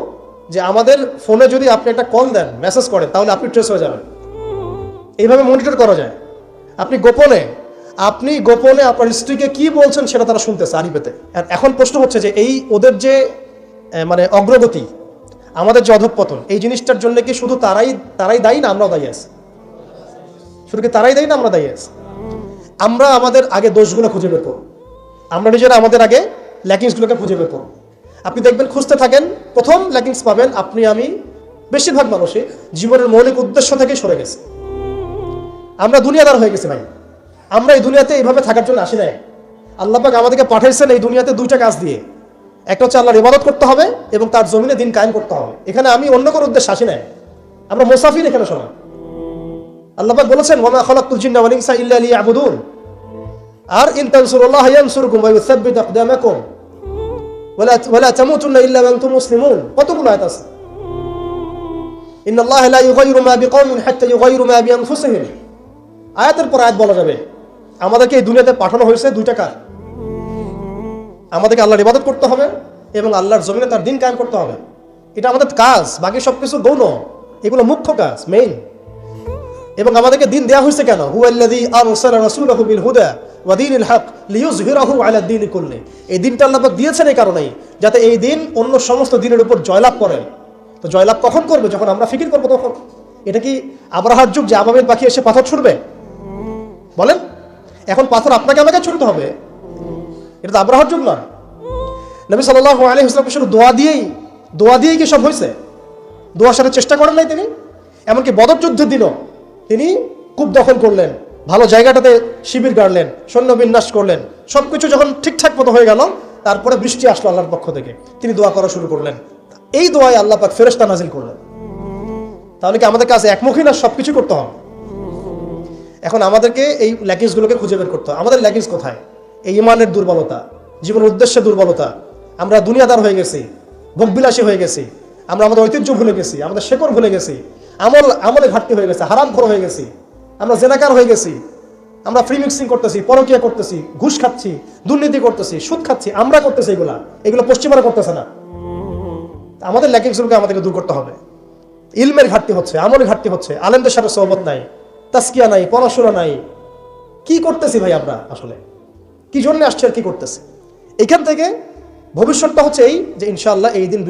[SPEAKER 1] যে আমাদের ফোনে যদি আপনি একটা কল দেন, মেসেজ করেন, তাহলে আপনি ট্রেস হয়ে যাবেন। এইভাবে মনিটর করা যায়। আপনি গোপনে আপনার স্ত্রীকে কি বলছেন সেটা তারা শুনতেছে আড়ি পেতে। এখন প্রশ্ন হচ্ছে যে এই ওদের যে মানে অগ্রগতি, আমাদের যে অধঃপতন, এই জিনিসটার জন্য কি শুধু তারাই দায়ী না আমরাও দায়ী আছি? শুধু কি তারাই দায়ী না আমরা দায়ী আছি? আমরা আমাদের আগে দোষগুলো খুঁজে বের করব। আমরা নিজেরা আমাদের আগে ল্যাকিংসগুলোকে খুঁজে বের করব। আপনি দেখবেন, খুঁজতে থাকেন, প্রথম ল্যাকিংস পাবেন আপনি, আমি, বেশিরভাগ মানুষই জীবনের মৌলিক উদ্দেশ্য থেকে সরে গেছে। আমরা দুনিয়াদার হয়ে গেছি ভাই। আমরা এই দুনিয়াতে এইভাবে থাকার জন্য আসি নাই। আল্লাহ পাক আমাদেরকে পাঠাইছেন এই দুনিয়াতে দুইটা কাজ দিয়ে। একটা হচ্ছে আল্লাহর ইবাদত করতে হবে এবং তার জমিনে দিন কায়েম করতে হবে। এখানে আমি অন্য কোনো উদ্দেশ্য আসি নাই। আমরা মুসাফির এখানে সবাই। আল্লাহ পাক বলেছেন, ওয়া মা খালাকতুল জিন্না ওয়াল ইনসা ইল্লা লিয়াবুদুন। আর ইন তানসুরুল্লাহ ইয়ানসুরকুম ওয়া ইউসাব্বিত আকদামাকুম ওয়া লা তামুতুন্না ইল্লা ওয়া আনতুম মুসলিমুন। কতগুলো আয়াত আছে। ইন্নাল্লাহা লা ইউগাইয়িরু মা বিকওমিন হাত্তা ইউগাইয়িরু মা বিআনফুসিহিম। আয়াতের পর আয়াত বলা যাবে আমাদেরকে এই দুনিয়াতে পাঠানো হয়েছে দুইটা কাজ। আমাদেরকে আল্লাহর ইবাদত করতে হবে এবং আল্লাহর জমিনে তার দিন কায়েম করতে হবে। এটা আমাদের কাজ, বাকি সবকিছু গৌণ, এগুলো মুখ্য কাজ, মেইন। এবং আমাদেরকে দিন দেয়া হয়েছে কেন? হুয়াল্লাযী আরসালা রাসূলাহু বিল হুদা ওয়া দীনিল হক লিইয়ুযহিরাহু আলা দ্বীনি কুল্লি। এই দিনটা আল্লাহ পাক দিয়েছেন এই কারণেই যাতে এই দিন অন্য সমস্ত দিনের উপর জয়লাভ করে। তো জয়লাভ কখন করবে? যখন আমরা ফিকির করবো তখন। এটা কি আব্রাহার যুগ যে আবাবিল পাখি এসে পাথর ছুড়বে? বলেন, এখন পাথর আপনাকে আমাকে ছুড়তে হবে? এটা তো আব্রাহার যুগ না। নবী সাল্লাল্লাহু আলাইহি ওয়াসাল্লাম শুধু দোয়া দিয়েই কি সব হয়েছে? দোয়ার সাথে চেষ্টা করেন নাই তিনি? এমনকি বদর যুদ্ধের দিনও তিনি কূপ দখল করলেন, ভালো জায়গাটাতে শিবির গাড়লেন, সৈন্য বিন্যাস করলেন। সবকিছু যখন ঠিকঠাক মতো হয়ে গেল, তারপরে বৃষ্টি আসলো আল্লাহর পক্ষ থেকে, তিনি দোয়া করা শুরু করলেন। এই দোয়ায় আল্লাহ পাক ফেরেশতা নাজিল করলেন। তাহলে কি আমাদের কাছে একমুখী না সবকিছু করতে হবে? এখন আমাদেরকে এই ল্যাকিংসগুলোকে খুঁজে বের করতে হবে। আমাদের ল্যাকিংস কোথায়? এই ইমানের দুর্বলতা, জীবনের উদ্দেশ্যে দুর্বলতা। আমরা দুনিয়াদার হয়ে গেছি, ভোগবিলাসী হয়ে গেছি, আমরা আমাদের ঐতিহ্য ভুলে গেছি, আমাদের শেকড় ভুলে গেছি, আমলে ঘাটতি হয়ে গেছে, হারামখোর হয়ে গেছি, আমরা জেনাকার হয়ে গেছি, আমরা ফ্রি মিক্সিং করতেছি, পরকীয়া করতেছি, ঘুষ খাচ্ছি, দুর্নীতি করতেছি, সুদ খাচ্ছি, আমরা করতেছি। এগুলো পশ্চিমারা করতেছে না। আমাদের ল্যাকিংসগুলোকে আমাদেরকে দূর করতে হবে। ইলমের ঘাটতি হচ্ছে, আমলের ঘাটতি হচ্ছে, আলেমদের সাথে সোহবত নাই, তাসকিয়া নাই, পড়াশোনা নাই। কি করতেছি ভাই আমরা? আসলে কি জন্য আসছে আর কি করতেছি? এখান থেকে ভবিষ্যৎটা হচ্ছে এই যে ইনশাআল্লাহ এই দিন